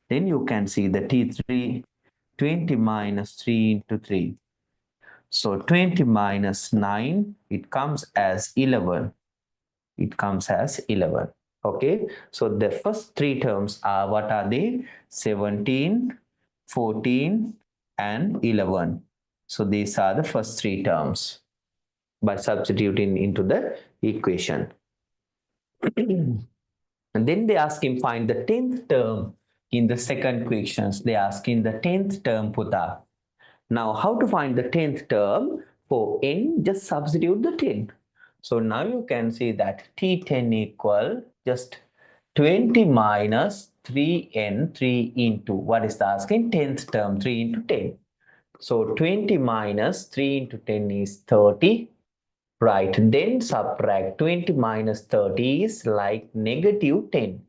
Speaker 1: Then you can see the T3 20 minus 3 into 3. So 20 minus 9, it comes as 11. It comes as 11. Okay. So the first three terms are, what are they? 17, 14, and 11. So these are the first three terms by substituting into the equation. And then they ask him find the 10th term in the second questions. They ask in the 10th term put up. Now, how to find the 10th term? For n, just substitute the 10. So now you can see that T10 equal just 20 minus 3n, 3 into, what is the asking? 10th term, 3 into 10. So 20 minus 3 into 10 is 30. Right, then subtract 20 minus 30 is like negative 10.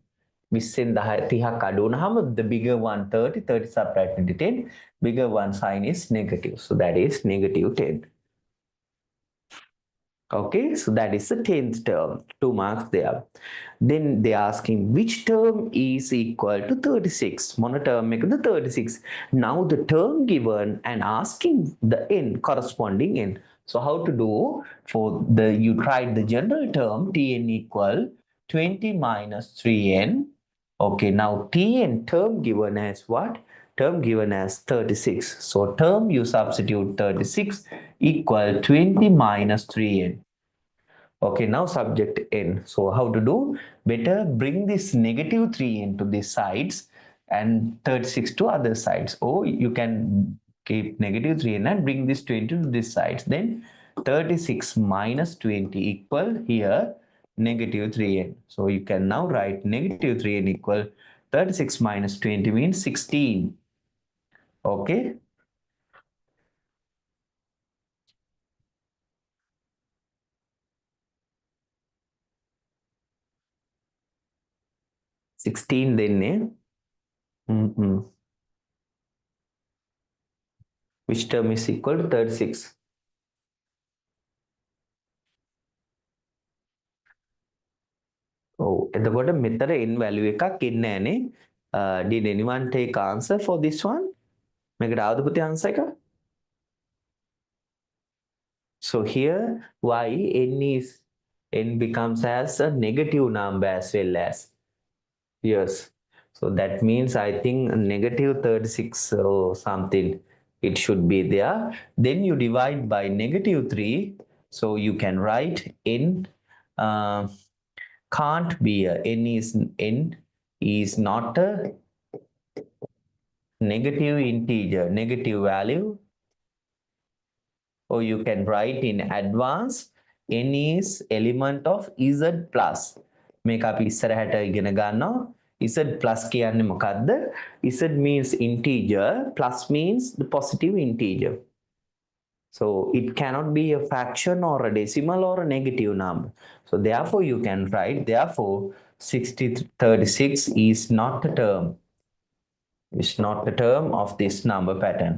Speaker 1: විස්සෙන් 30ක් අඩු වුණාම the bigger one 30, 30 subtract 20 10, bigger one sign is negative. So that is negative 10. Okay, so that is the 10th term, 2 marks there. Then they asking which term is equal to 36. මොන term එකද 36? Now the term given and asking the n corresponding n. So how to do? For the, you tried the general term Tn equal 20 minus 3n. Okay, now Tn term given as what? Term given as 36. So term you substitute 36 equal 20 minus 3n. Okay, now subject n. So how to do? Better bring this negative 3n to these sides and 36 to other sides. Or you can keep negative 3n and bring this 20 to these sides. Then 36 minus 20 equal here negative 3n. So you can now write negative 3n equal 36 minus 20 means 16. Okay. 16 then. Which term is equal to 36? Oh, එතකොට මෙතර n value එකක් ඉන්නේ නැහනේ. Did anyone take answer for this one? මේකට ආවද පුතේ answer එක? So here why n becomes as a negative number as well as. Yes. So that means I think negative 36 or something it should be there. Then you divide by negative 3. So you can write n uh, can't be a n is not a negative integer, negative value, or you can write in advance n is element of z plus. මේක අපි ඉස්සරහට ඉගෙන ගන්නවා. z plus කියන්නේ මොකද්ද? z means integer, plus means the positive integer. So it cannot be a fraction or a decimal or a negative number. So therefore you can write, therefore 36 is not a term. It's not the term of this number pattern.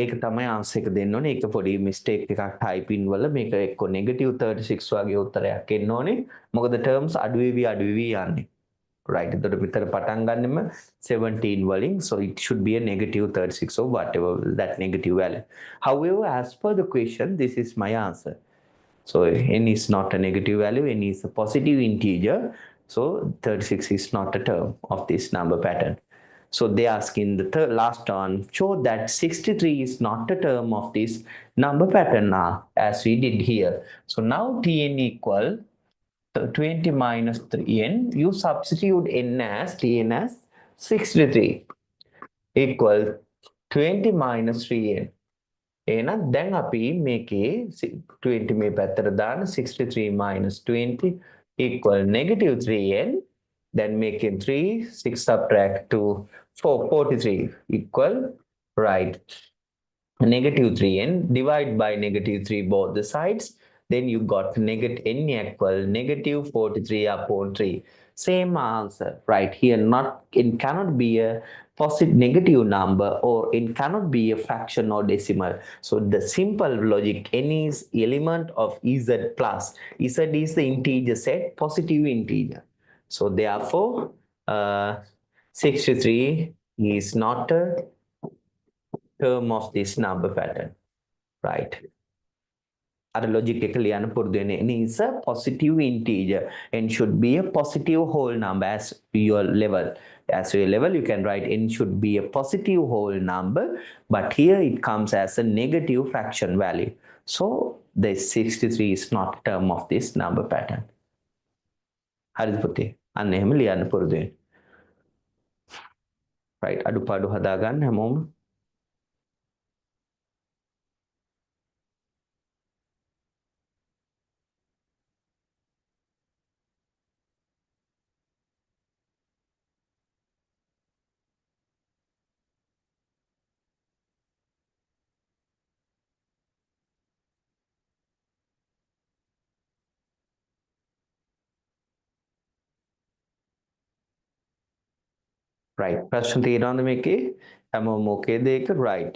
Speaker 1: ඒක තමයි answer එක දෙන්න ඕනේ. ඒක පොඩි mistake එකක් typing වල මේක එක්ක negative 36 වගේ උත්තරයක් එන්න ඕනේ. මොකද terms අඩු වෙවි යන්නේ. Right. එතකොට මෙතන පටන් ගන්නෙම 17 වලින්. So it should be a negative 36 or whatever that negative value. However, as per the question, this is my answer. So n is not a negative value, n is a positive integer. So 36 is not a term of this number pattern. So they ask in the last one, show that 63 is not a term of this number pattern now, as we did here. So now Tn equal 20 minus 3n, you substitute n as Tn as 63 equal 20 minus 3n. එහෙනම් දැන් අපි මේකේ 20 මේ පැත්තට දාන 63 minus 20 equal negative 3n. Then making 3, 6 subtract 2, 4, 43 equal, right, negative 3n, divide by negative 3 both the sides. Then you got negative n equal negative 43 upon 3. Same answer, right here. Not it cannot be a positive negative number, or it cannot be a fraction or decimal. So the simple logic, n is element of z plus. Z is the integer set, positive integer. So therefore, 63 is not a term of this number pattern, right? Our logic n is a positive integer and should be a positive whole number as your level. As your level, you can write n should be a positive whole number, but here it comes as a negative fraction value. So the 63 is not a term of this number pattern. හරිද පුතේ? අන්න එහෙම ලියන්න පුරුදු වෙන්න. right අඩුපාඩු හදාගන්න හැමෝම. right ප්‍රශ්න තියෙනවද මේකේ? හැමෝම මොකේද ඒක? right.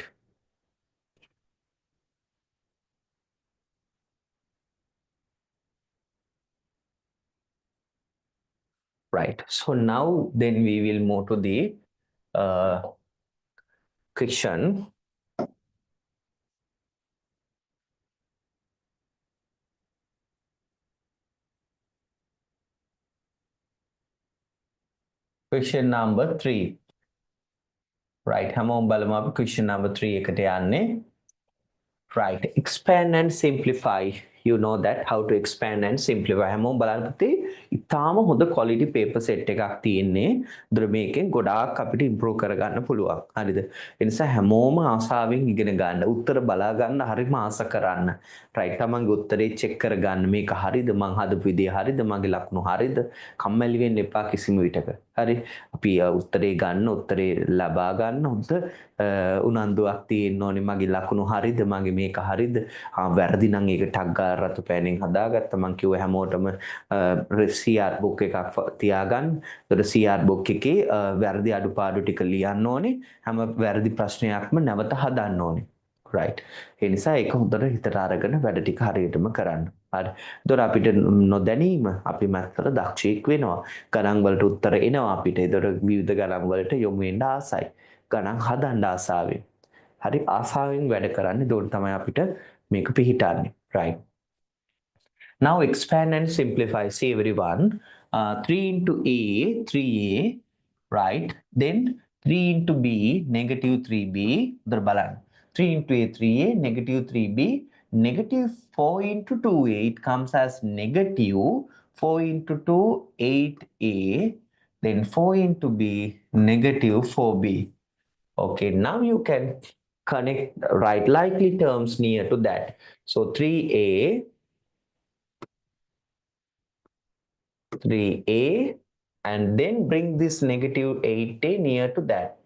Speaker 1: Right. So now then we will move to the question. Question number 3. Right. හැමෝම බලමු අපි question number 3 එකට යන්නේ. Right. Expand and simplify you know that how to expand and simplify. හැමෝම බලන්න පුතේ ඉතාලම හොඳ quality paper set එකක් තියෙන්නේ. ඒතර මේකෙන් ගොඩාක් අපිට improve කරගන්න පුළුවන්. හරිද? ඒ නිසා හැමෝම ආසාවෙන් ඉගෙන ගන්න. උත්තර බලා ගන්න හරිම ආස කරන්න. right තමන්ගේ උත්තරේ check කරගන්න. මේක හරිද? මං හදපු විදිය හරිද? මගේ ලකුණු හරිද? කම්මැලි වෙන්න එපා කිසිම විටක. හරි? අපි උත්තරේ ගන්න, උත්තරේ ලබා ගන්න හොඳ උනන්දුවක් තියෙන්න ඕනේ. මගේ ලකුණු හරිද? මගේ මේක හරිද? වැරදි නම් ඒක ටක් ගාලා රතු පෑනෙන් හදාගත්තා. මං කිව්ව හැමෝටම CR book එකක් තියාගන්න. ඒතකොට CR book එකේ වැරදි අඩුපාඩු ටික ලියන්න ඕනේ. හැම වැරදි ප්‍රශ්නයක්ම නැවත හදන්න ඕනේ. right. ඒ නිසා ඒක හොඳට හිතට අරගෙන වැඩ ටික හරියටම කරන්න. හරි. ඒතකොට අපිට නොදැනීම අපි මැත්තට දක්ෂයෙක් වෙනවා. ගණන් වලට උත්තර එනවා අපිට. ඒතකොට විවිධ ගණන් වලට යොමු වෙන්න ආසයි. ගණන් හදන්න ආසාවෙන්. හරි ආසාවෙන් වැඩ කරන්න. ඒතකොට තමයි අපිට මේක පිහිටන්නේ. right. Now expand and simplify. See everyone. 3 into A, 3A, right? Then 3 into B, negative 3B. Balan. 3 into A, 3A, negative 3B. Negative 4 into 2A. It comes as negative 4 into 2, 8A. Then 4 into B, negative 4B. Okay, now you can connect right likely terms near to that. So 3A, 3A, and then bring this negative 8A near to that.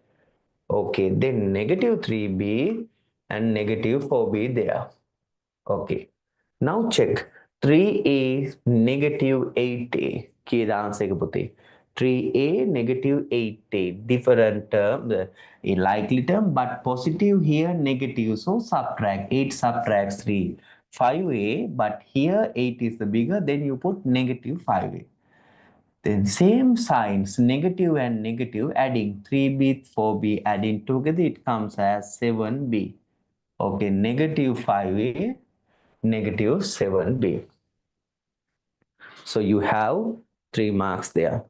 Speaker 1: Okay, then negative 3B and negative 4B there. Okay, now check 3A negative 8A. Key answer 3A negative 8A. Different term, a likely term, but positive here negative. So subtract 8 subtracts 3. 5A, but here 8 is the bigger, then you put negative 5A. Then same signs, negative and negative, adding 3B, 4B, adding together, it comes as 7B. Okay, negative 5A, negative 7B. So you have 3 marks there.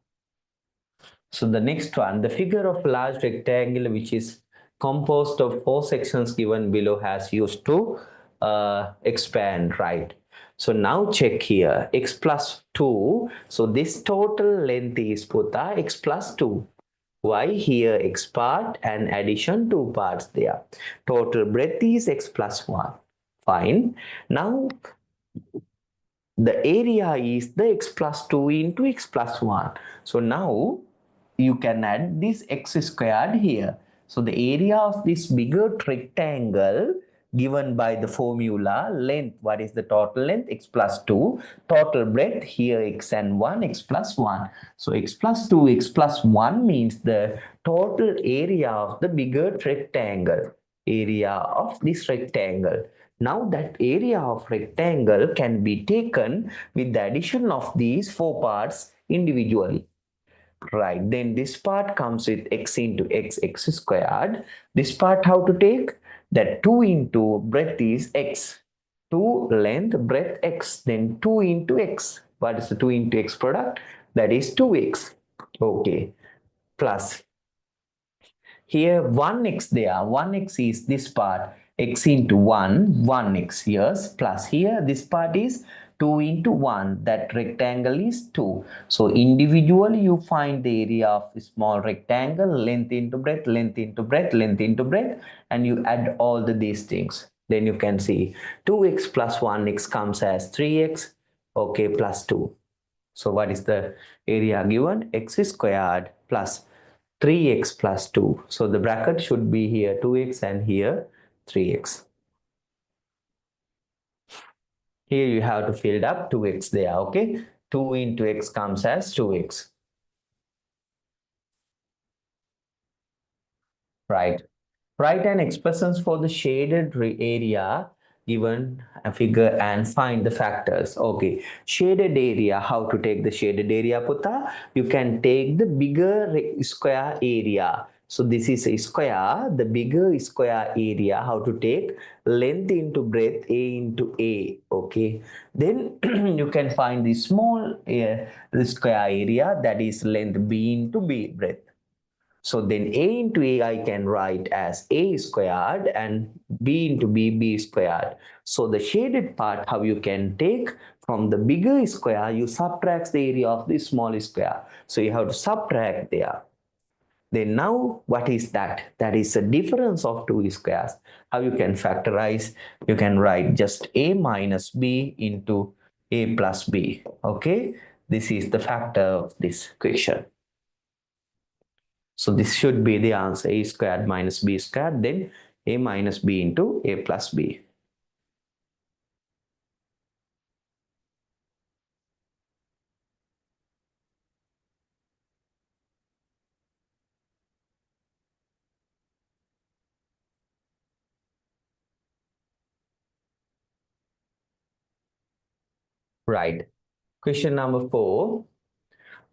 Speaker 1: So the next one, the figure of large rectangle which is composed of 4 sections given below has used to expand, right? So now check here, x plus 2. So this total length is putta x plus 2. Why here x part and addition 2 parts there. Total breadth is x plus 1. Fine. Now the area is the x plus 2 into x plus 1. So now you can add this x squared here. So the area of this bigger rectangle given by the formula length, what is the total length? X plus 2. Total breadth here x and 1, x plus 1. So x plus 2, x plus 1 means the total area of the bigger rectangle. Area of this rectangle. Now that area of rectangle can be taken with the addition of these 4 parts individually. Right, then this part comes with x into x, x squared. This part how to take? That 2 into breadth is x. 2 length, breadth x. Then 2 into x. What is the 2 into x product? That is 2x. Okay, plus. Here 1x there. 1x is this part. X into 1, 1x, yes. Plus here this part is 2 into 1, that rectangle is 2. So individually you find the area of a small rectangle, length into breadth, length into breadth, length into breadth, and you add all these things. Then you can see 2x plus 1x comes as 3x, okay, plus 2. So what is the area given? X squared plus 3x plus 2. So the bracket should be here 2x and here 3x. Here you have to fill up 2x there, okay? 2 into x comes as 2x. Right. Write an expressions for the shaded area given a figure and find the factors. Okay. Shaded area, how to take the shaded area, Putta? You can take the bigger square area. So this is a square, the bigger square area, how to take length into breadth, A into A, okay. Then you can find the small the square area, that is length B into B breadth. So then a into a I can write as a squared and b into b squared. So the shaded part, how you can take from the bigger square, you subtract the area of the small square. So you have to subtract there. Then now what is that? That is the difference of two squares. How you can factorize? You can write just a minus b into a plus b. Okay, this is the factor of this equation. So this should be the answer, a squared minus b squared, then a minus b into a plus b. Right. Question number 4.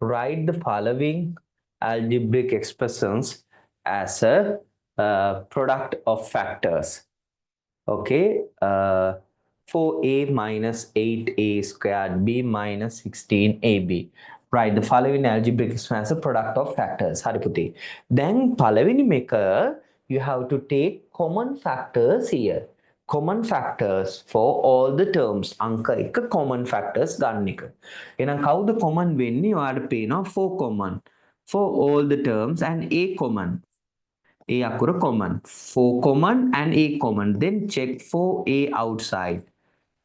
Speaker 1: Write the following algebraic expressions as a product of factors. Okay, 4a minus 8a squared b minus 16ab. Right, the following algebraic expression as a product of factors. Haripute. Then following maker, you have to take common factors here. Common factors for all the terms. Anka එක common factors ගන්න එක. එහෙනම් කවුද common වෙන්නේ? ඔයාලට පේනවා 4 common for all the terms and a common. A akura common. 4 common and A common. Then check for A outside.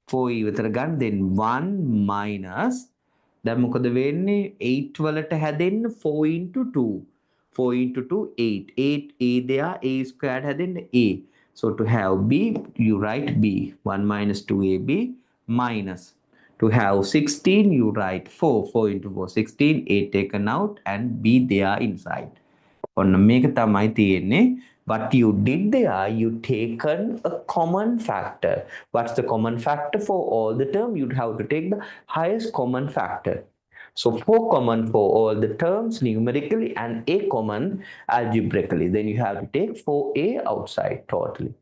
Speaker 1: 4 ඉවතර ගන්න. Then 1 minus. දැන් මොකද වෙන්නේ? 8 වලට හැදෙන්න 4 into 2. 4 into 2, 8. 8 A there. A squared හැදෙන්න A. So to have B, you write B. 1 minus 2AB minus. To have 16, you write 4. 4 into 4, 16. A taken out and B there inside. ඔන්න මේක තමයි තියෙන්නේ. What you did there, you taken a common factor. What's the common factor for all the term? You'd have to take the highest common factor. So 4 common for all the terms numerically and a common algebraically. Then you have to take 4a outside totally.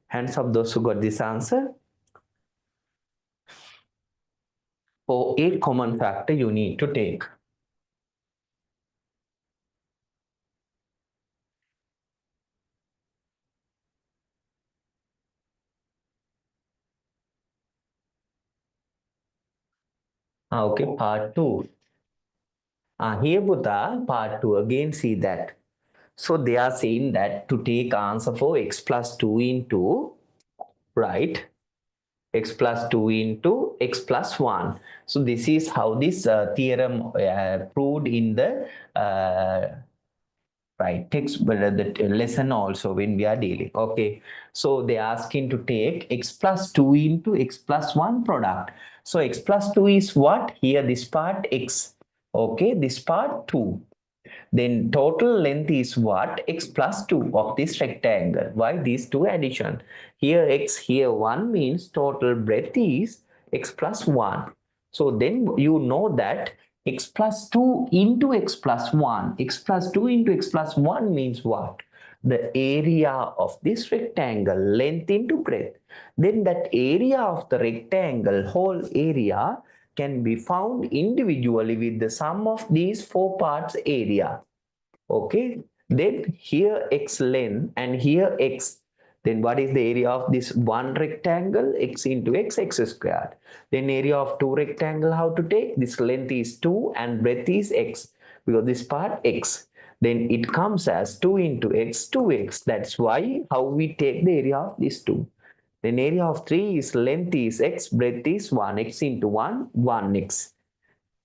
Speaker 1: Hands up those who got this answer. For a common factor you need to take. Okay, part 2. Here Buddha, part 2, again see that. So they are saying that to take answer for x plus 2 into, right, x plus 2 into x plus 1. So this is how this theorem proved in the right text, but the lesson also when we are dealing. Okay, so they are asking to take x plus 2 into x plus 1 product. So x plus 2 is what? Here this part x. Okay, this part 2. Then total length is what? X plus 2 of this rectangle. Why these two addition? Here x, here 1 means total breadth is x plus 1. So then you know that x plus 2 into x plus 1. X plus 2 into x plus 1 means what? The area of this rectangle, length into breadth. Then that area of the rectangle, whole area, can be found individually with the sum of these 4 parts area. Okay, then here x length and here x. Then what is the area of this one rectangle? X into x, x squared. Then area of two rectangle, how to take? This length is 2 and breadth is x, because this part x. Then it comes as 2 into x, 2x. That's why how we take the area of these two. Then area of 3 is length is x, breadth is 1, x into 1, 1x.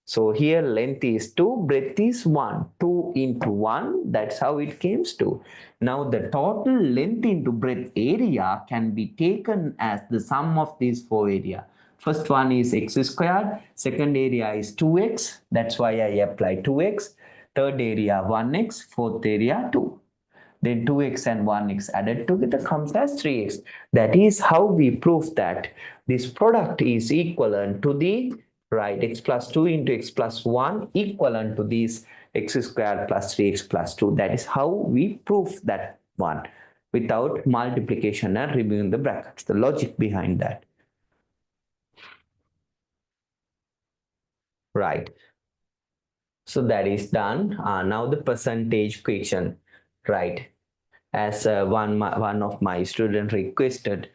Speaker 1: So here length is 2, breadth is 1. 2 into 1, that's how it comes to. Now the total length into breadth area can be taken as the sum of these 4 area. First one is x squared, second area is 2x, that's why I apply 2x. Third area 1x, fourth area 2. Then 2x and 1x added together comes as 3x. That is how we prove that this product is equivalent to the, right, x plus 2 into x plus 1 equivalent to this x squared plus 3x plus 2. That is how we prove that one without multiplication and removing the brackets. The logic behind that. Right. So that is done. Now the percentage question. right? As one of my student requested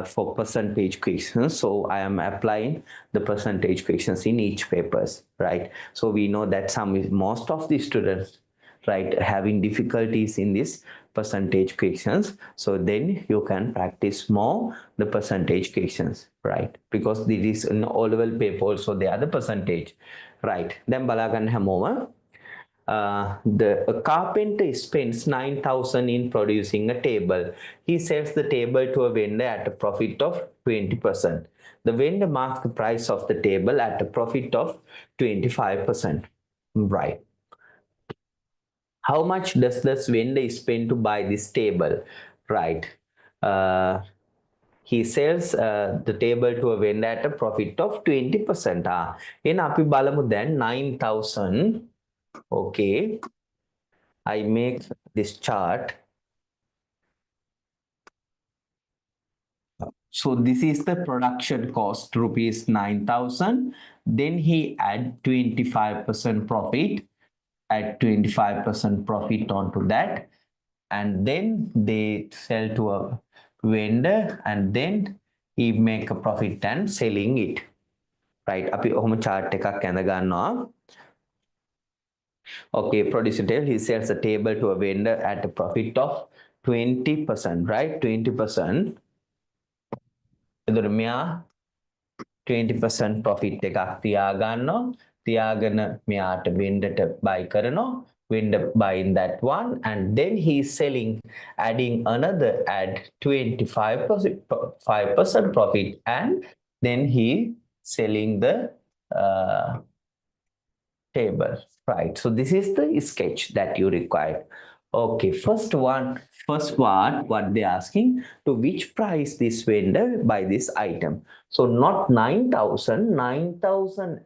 Speaker 1: for percentage questions, so I am applying the percentage questions in each papers, right? So we know that most of the students, right, having difficulties in this percentage questions, so then you can practice more the percentage questions, right? Because this is an O level paper, so they are the percentage, right? Then balagan hamoma, the a carpenter spends 9,000 in producing a table. He sells the table to a vendor at a profit of 20%. The vendor marks the price of the table at a profit of 25%. Right. How much does this vendor spend to buy this table? Right. Uh, he sells the table to a vendor at a profit of 20%. In අපි බලමු දැන් 9,000. Okay. I make this chart. So this is the production cost, rupees 9,000. Then he add 25% profit, add 25% profit onto that. And then they sell to a vendor and then he make a profit and selling it. Right. අපි ඔහොම chart එකක් ඇඳ ගන්නවා. Okay, producer table, he sells a table to a vendor at a profit of 20%, right? 20%. එතකොට මෙයා 20% profit එකක් තියාගන්නවා. තියාගෙන මෙයාට vendorට buy කරනවා. Vendor buying that one and then he's selling, adding another add 25% profit and then he selling the table, right? So this is the sketch that you require. Okay, first part, what they're asking, to which price this vendor buy this item. So not 9,000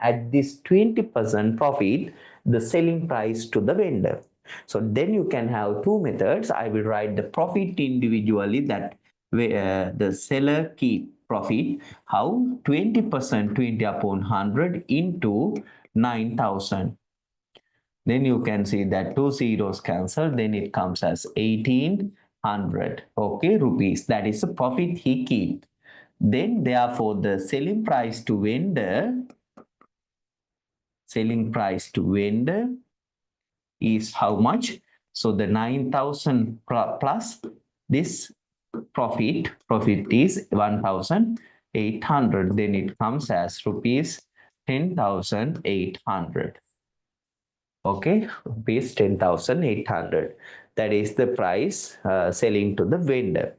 Speaker 1: at this 20% profit, the selling price to the vendor. So then you can have two methods. I will write the profit individually, that the seller keep profit, how 20%, 20 upon 100 into 9,000. Then you can see that two zeros cancel, then it comes as 1,800, okay, rupees. That is the profit he keep. Then therefore the selling price to vendor is how much? So the 9,000 plus this profit is 1,800. Then it comes as rupees 10,800. Okay, rupees 10,800. That is the price selling to the vendor.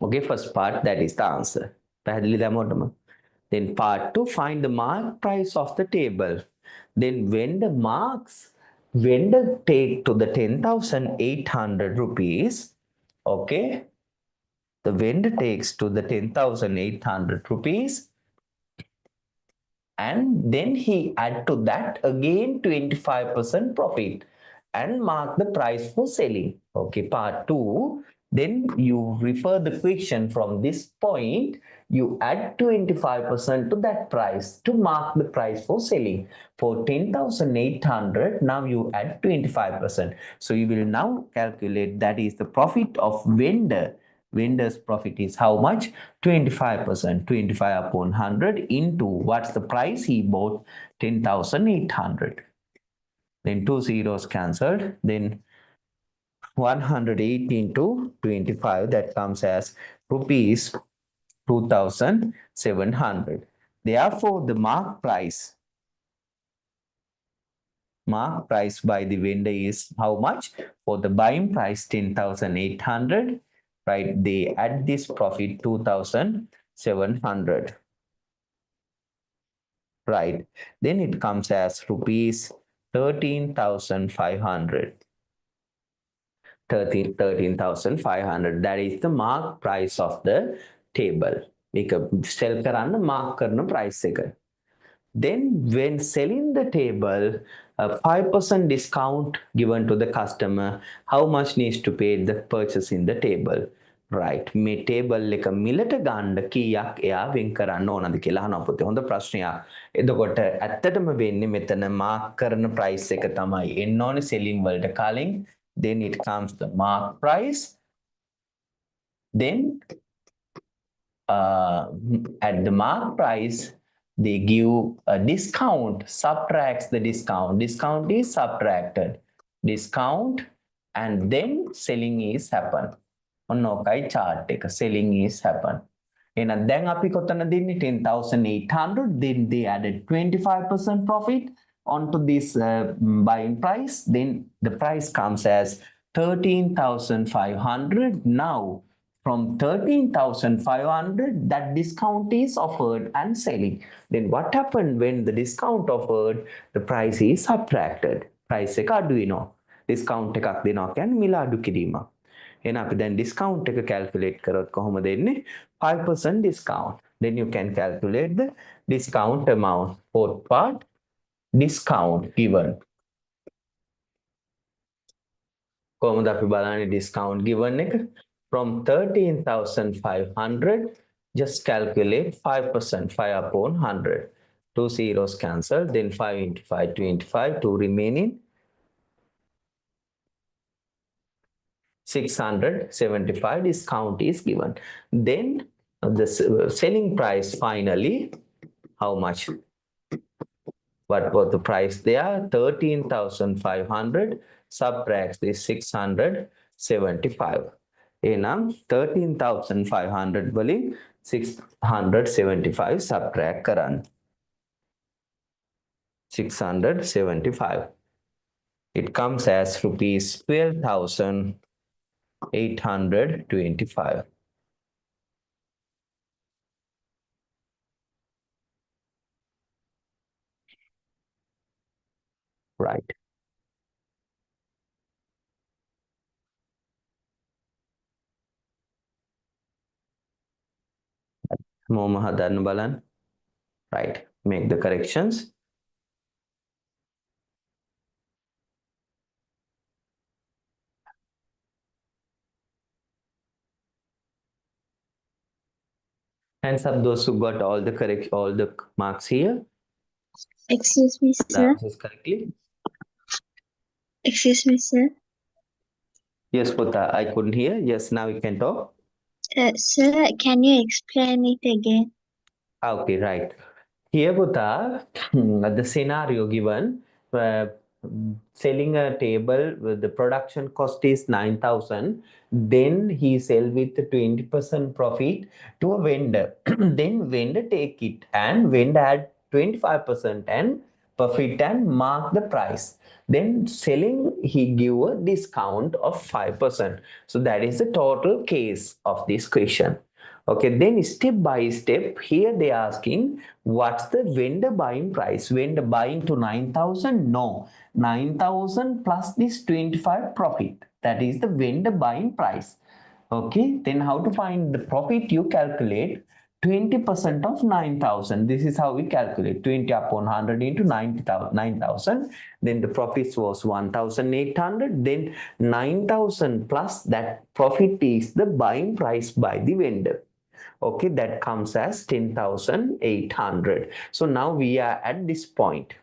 Speaker 1: Okay, first part, that is the answer. Then part 2, find the mark price of the table. Then vendor take to the 10,800 rupees. Okay, the vendor takes to the 10,800 rupees. And then he add to that again 25% profit and mark the price for selling. Okay, part 2, then you refer the question from this point, you add 25% to that price to mark the price for selling. For 10,800, now you add 25%. So you will now calculate that is the profit of vendor. Vendor's profit is how much? 25%. 25 upon 100 into what's the price he bought? 10,800. Then two zeros cancelled. Then 108 into 25, that comes as rupees 2,700. Therefore, the mark price by the vendor is how much? For the buying price 10,800. Right, they add this profit 2,700. Right, then it comes as rupees 13,500. 13,500. That is the mark price of the table. Make a sell karana mark karna price එක. Then when selling the table, a 5% discount given to the customer, how much needs to pay the purchase in the table? Right, මේ table එක මිලට ගන්න කීයක් එයා වෙන් කරන්න ඕනද කියලා අහනවා පුතේ. හොඳ ප්‍රශ්නයක්. එතකොට ඇත්තටම වෙන්නේ මෙතන මාක් කරන price එක තමයි එන්න ඕනේ selling වලට කලින් Then it comes the mark price. Then at the mark price, they give a discount, subtracts the discount. Discount is subtracted. Discount and then selling is happen. ඔන්නෝකයි chart එක selling is happen. එහෙනම් දැන් අපි කොතන දෙන්නේ 10,800, then they added 25% profit onto this buying price, then the price comes as 13,500. Now from 13,500, that discount is offered and selling. Then what happened when the discount offered, the price is subtracted. Price එක අඩු වෙනවා. discount එකක් දෙනවා කියන්නේ මිල අඩු කිරීමක්. එහෙනම් අපි දැන් discount එක calculate කරොත් කොහොමද එන්නේ? 5% discount. Then you can calculate the discount amount. Fourth part, discount given. කොහොමද අපි බලන්නේ discount given එක? From 13,500, just calculate 5%, 5 upon 100. 2 zeros cancel, then 5 into 5, 25, 2 remaining. 675 discount is given. Then the selling price finally, how much? What was the price there? 13,500 subtracts this 675. එහෙනම් 13,500 වලින් 675 subtract කරන්න. 675. It comes as rupees 12,825. Right. මොහොම හදන්න බලන්න. Right. Make the corrections. Hands up those who got all the marks here.
Speaker 2: Excuse me,
Speaker 1: The
Speaker 2: sir.
Speaker 1: answers correctly.
Speaker 2: Excuse me, sir.
Speaker 1: Yes, Putta, I couldn't hear. Yes, now you can talk.
Speaker 2: Sir, can you explain it again?
Speaker 1: Okay, right. Here, Putta, the scenario given, selling a table with the production cost is 9,000. Then he sell with 20% profit to a vendor. Then vendor take it and vendor add 25% and profit and mark the price. Then selling, he give a discount of 5%. So that is the total case of this question. Okay, then step by step, here they are asking, what's the vendor buying price? Vendor buying to 9,000? No, 9,000 plus this 25 profit. That is the vendor buying price. Okay, then how to find the profit? You calculate 20% of 9,000. This is how we calculate 20 upon 100 into 9,000. Then the profit was 1,800. Then 9,000 plus that profit is the buying price by the vendor. Okay, that comes as 10,800. So now we are at this point.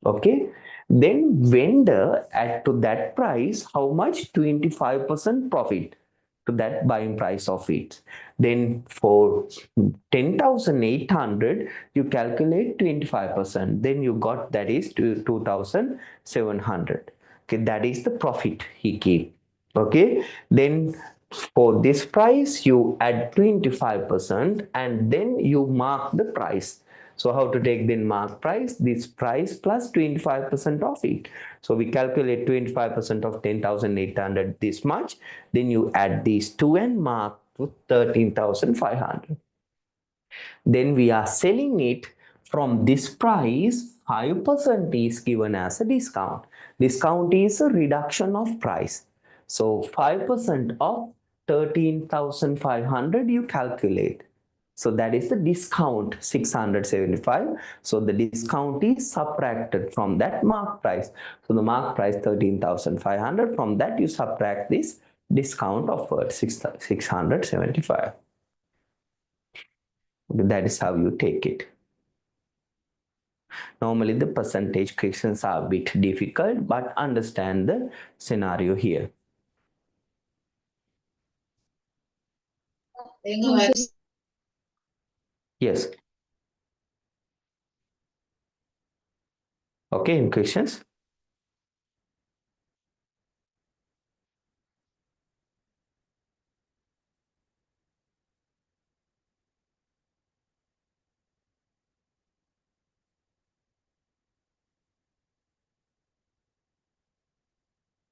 Speaker 1: Okay, then vendor add to that price how much? 25% profit to that buying price of it. Then for 10,800, you calculate 25%. Then you got that is 2,700. Okay, that is the profit he gave. Okay, then for this price, you add 25% and then you mark the price. So how to take then mark price? This price plus 25% of it. So we calculate 25% of 10,800 this much. Then you add these two and mark to 13,500. Then we are selling it from this price. 5% is given as a discount. Discount is a reduction of price. So 5% of 13,500 you calculate. So that is the discount 675. So the discount is subtracted from that mark price. So the mark price 13,500. From that you subtract this discount offered 675. That is how you take it. Normally the percentage questions are a bit difficult, but understand the scenario here. Yes. Okay, any questions?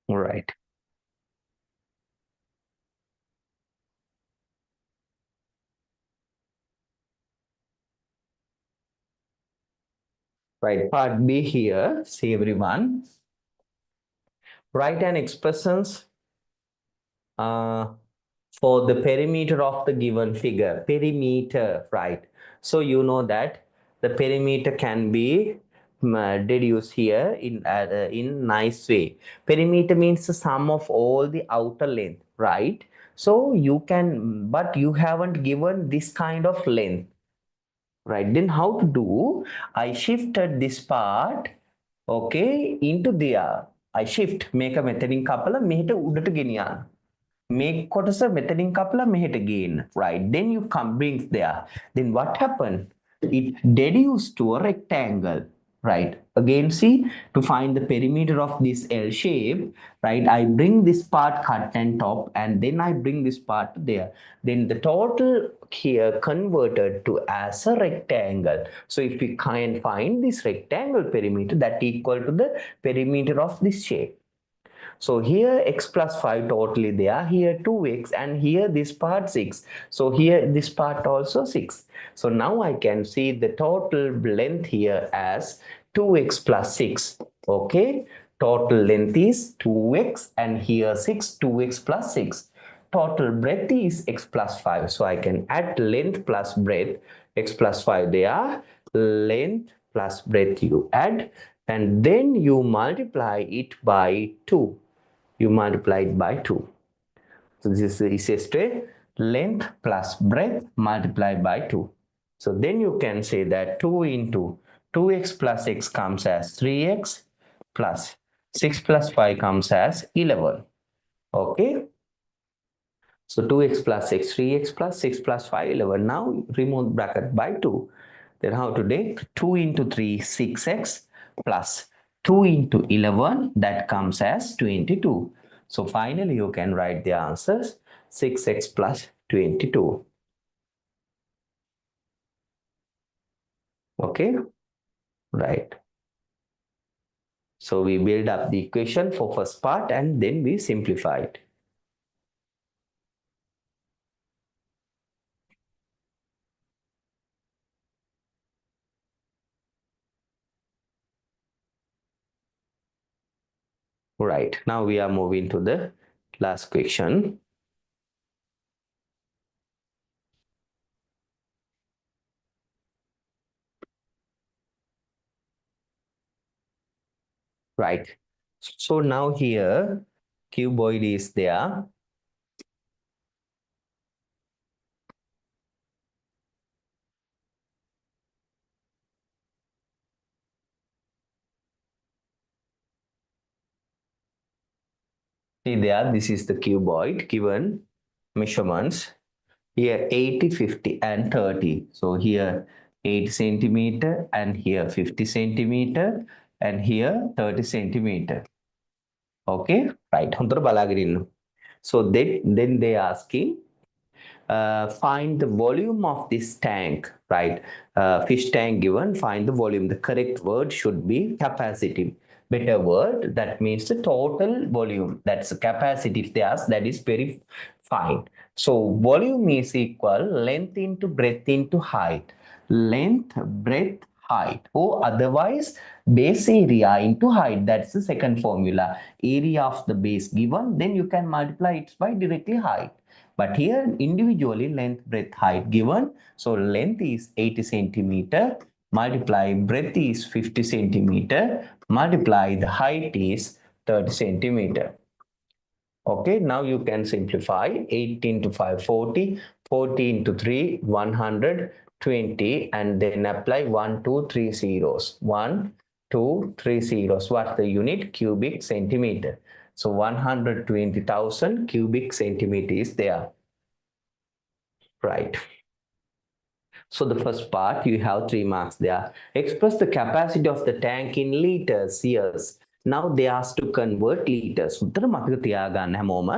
Speaker 1: All right. Right. Part B here. See everyone. Write an expressions uh, for the perimeter of the given figure. Perimeter, right? So you know that the perimeter can be deduced here in nice way. Perimeter means the sum of all the outer length, right? So you can, but you haven't given this kind of length, right? Then how to do? I shifted this part, okay, into there. I shift මේක මෙතනින් කපලා මෙහෙට උඩට ගෙනියන්න. Make කොටස මෙතනින් කපලා මෙහෙට ගේන්න. Right. Then you come brings there. Then what happened? It deduced to a rectangle. Right. Again, see, to find the perimeter of this L shape, right, I bring this part cut and top, and then I bring this part there. Then the total here converted to as a rectangle. So if we can find this rectangle perimeter, that equal to the perimeter of this shape. So here x plus 5 totally there, here 2x, and here this part 6. So here this part also 6. So now I can see the total length here as 2x plus 6. Okay, total length is 2x, and here 6, 2x plus 6. Total breadth is x plus 5. So I can add length plus breadth, x plus 5 there, length plus breadth you add, and then you multiply it by 2. You multiply it by 2. So this is easiest way, length plus breadth multiplied by 2. So then you can say that 2 into 2x plus x comes as 3x plus 6 plus 5 comes as 11. Okay. So 2x plus x, 3x plus 6 plus 5, 11. Now remove bracket by 2. Then how to take 2 into 3, 6x plus 2 into 11, that comes as 22. So finally you can write the answers 6x plus 22. Okay, right. So we build up the equation for first part and then we simplify it. Right, now we are moving to the last question. Right. So now here, cuboid is there. See there, this is the cuboid given measurements. Here 80, 50 and 30. So here 80 centimeter and here 50 centimeter and here 30 centimeter. Okay, right. So then they asking find the volume of this tank, right? Fish tank given, find the volume. The correct word should be capacity. Better word, that means the total volume. That's the capacity. If they ask, that is very fine. So volume is equal length into breadth into height. Length, breadth, height. Or otherwise, base area into height. That's the second formula. Area of the base given, then you can multiply it by directly height. But here individually length, breadth, height given. So length is 80 centimeter, multiply breadth is 50 centimeter, multiply the height is 30 centimeter. Okay, now you can simplify 18 to 5, 40, 40 into 3, 120, and then apply 1, 2, 3 zeros. 1, 2, 3 zeros. What's the unit? Cubic centimeter. So 120,000 cubic centimeter is there. Right. So the first part, you have 3 marks there. Express the capacity of the tank in liters. Yes. Now they asked to convert liters. උත්තර මතක තියාගන්න හැමෝම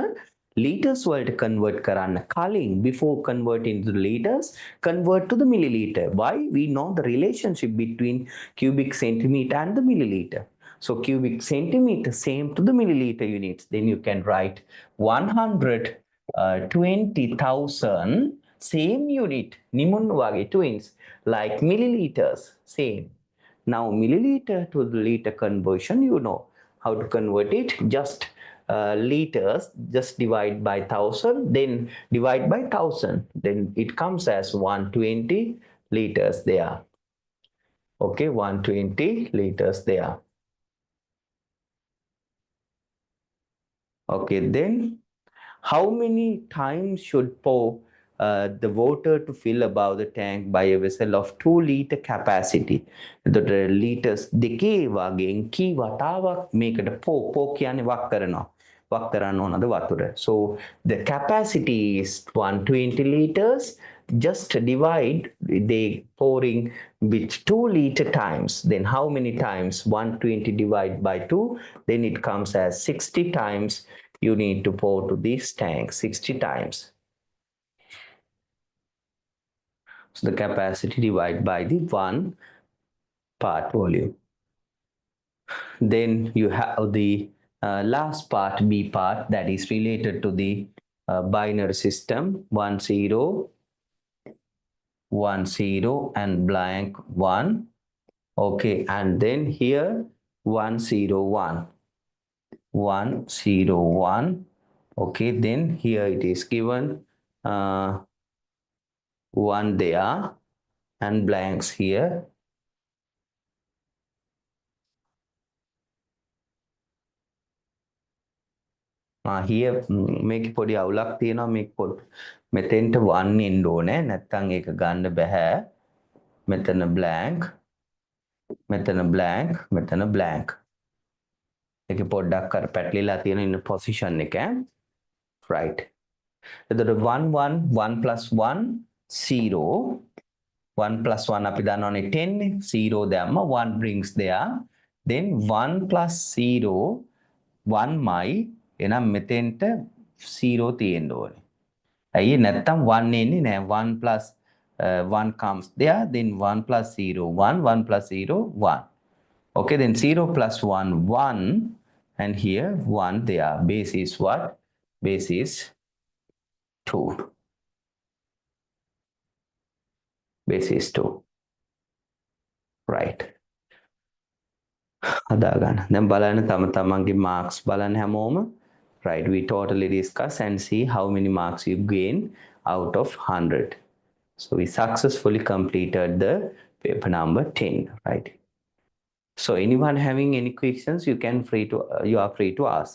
Speaker 1: liters වලට convert කරන්න කලින් before converting to the liters, convert to the milliliter. Why? We know the relationship between cubic centimeter and the milliliter. So cubic centimeter same to the milliliter units. Then you can write 120,000 same unit nimun wage twins like milliliters same. Now milliliter to the liter conversion, you know how to convert it. Just liters, just divide by 1000, then divide by 1000, then it comes as 120 liters there. Okay, 120 liters there. Okay, then how many times should pour the water to fill above the tank by a vessel of 2 liter capacity? The liters දෙකේ වගෙන් කී වතාවක් මේකට පෝ කියන්නේ වක් කරනවා. වක් කරන්න ඕනද වතුර. So the capacity is 120 liters. Just divide the pouring with 2 liter times. Then how many times? 120 divided by 2. Then it comes as 60 times you need to pour to this tank 60 times. So the capacity divided by the 1 part volume. Then you have the last part, B part, that is related to the binary system 1 0 1 0 and blank 1. Okay, and then here 1 0 1 1 0 1. Okay, then here it is given 1 there and blanks here. Here මේක පොඩි අවුලක් තියෙනවා මේක මෙතෙන්ට 1 එන්න ඕනේ නැත්නම් ඒක ගන්න බෑ. මෙතන blank, මෙතන blank, මෙතන blank. ඒකේ පොඩ්ඩක් අර පැටලිලා තියෙන ඉන්න position එක. Right. එතකොට 1 1 1 plus 1 0. 1 plus 1 අපි දන්නවනේ 10 0 දැම්ම 1 brings there. Then 1 plus 0 1මයි එහෙනම් මෙතෙන්ට 0 තියෙන්න ඕනේ. ඇයි නැත්තම් 1 එන්නේ නැහැ. 1 plus 1 comes there, then 1 plus 0 1, 1 plus 0 1. Okay, then 0 plus 1 1, and here 1 there. Base is what? Base is 2. Base is 2. Right. හදාගන්න. දැන් බලන්න තම තමන්ගේ marks බලන්න හැමෝම. Right, we totally discuss and see how many marks you gain out of 100. So we successfully completed the paper number 10, right? So anyone having any questions, you are free to ask.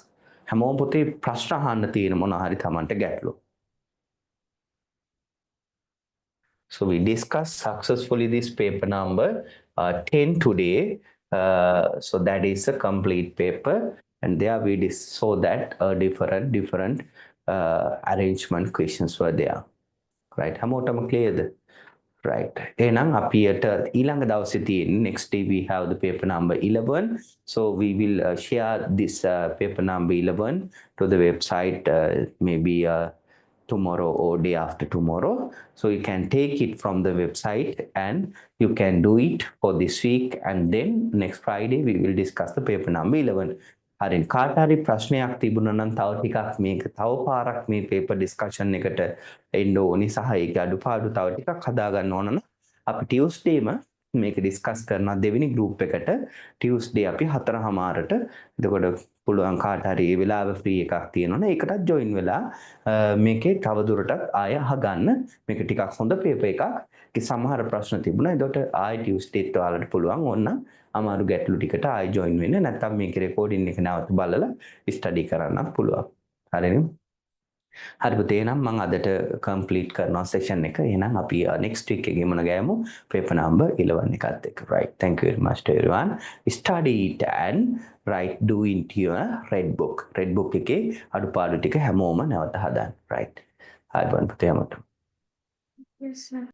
Speaker 1: හැමෝම පොතේ ප්‍රශ්න අහන්න තියෙන මොන හරි තමන්ට ගැටලු. So we discussed successfully this paper number 10 today. So that is a complete paper, and there we saw that different arrangement questions were there. Right? හැමෝටම clearද? Right. එහෙනම් අපිට ඊළඟ දවසේ තියෙන next day we have the paper number 11. So we will share this paper number 11 to the website maybe tomorrow or day after tomorrow. So you can take it from the website and you can do it for this week, and then next Friday we will discuss the paper number 11. හරි කාට හරි ප්‍රශ්නයක් තිබුණා නම් තව ටිකක් මේක තව පාරක් මේ paper discussion එකට එන්න ඕනි සහ ඒක අඩුපාඩු තව ටිකක් හදා ගන්න ඕන නම් අපි Tuesdayම මේක discuss කරනවා දෙවෙනි group එකට. Tuesday අපි 4:00ට. එතකොට පුළුවන් කාට හරි ඒ වෙලාව free එකක් තියෙනවනේ ඒකටත් join වෙලා මේකේ තව දුරටත් ආය අහගන්න. මේක ටිකක් හොඳ paper එකක්. ඒ සමහර ප්‍රශ්න තිබුණා. එතකොට ආය Tuesdayත් ඔයාලට පුළුවන් ඕන අමාරු ගැටලු ටිකට ආය join වෙන්න. නැත්නම් මේකේ recording එක නැවත බලලා study කරන්නත් පුළුවන්. හරිනේ? හරි පුතේ එහෙනම් මම අදට complete කරනවා session එක. එහෙනම් අපි next week එකේ මොන ගෑමු paper number 11 එකත් එක්ක. Right. Thank you very much to everyone. Study it and write do into your red book. Red book එකේ අඩුපාඩු ටික හැමෝම නැවත හදාන්න. Right. හරි පුතේ හැමෝටම
Speaker 2: Yes, sir.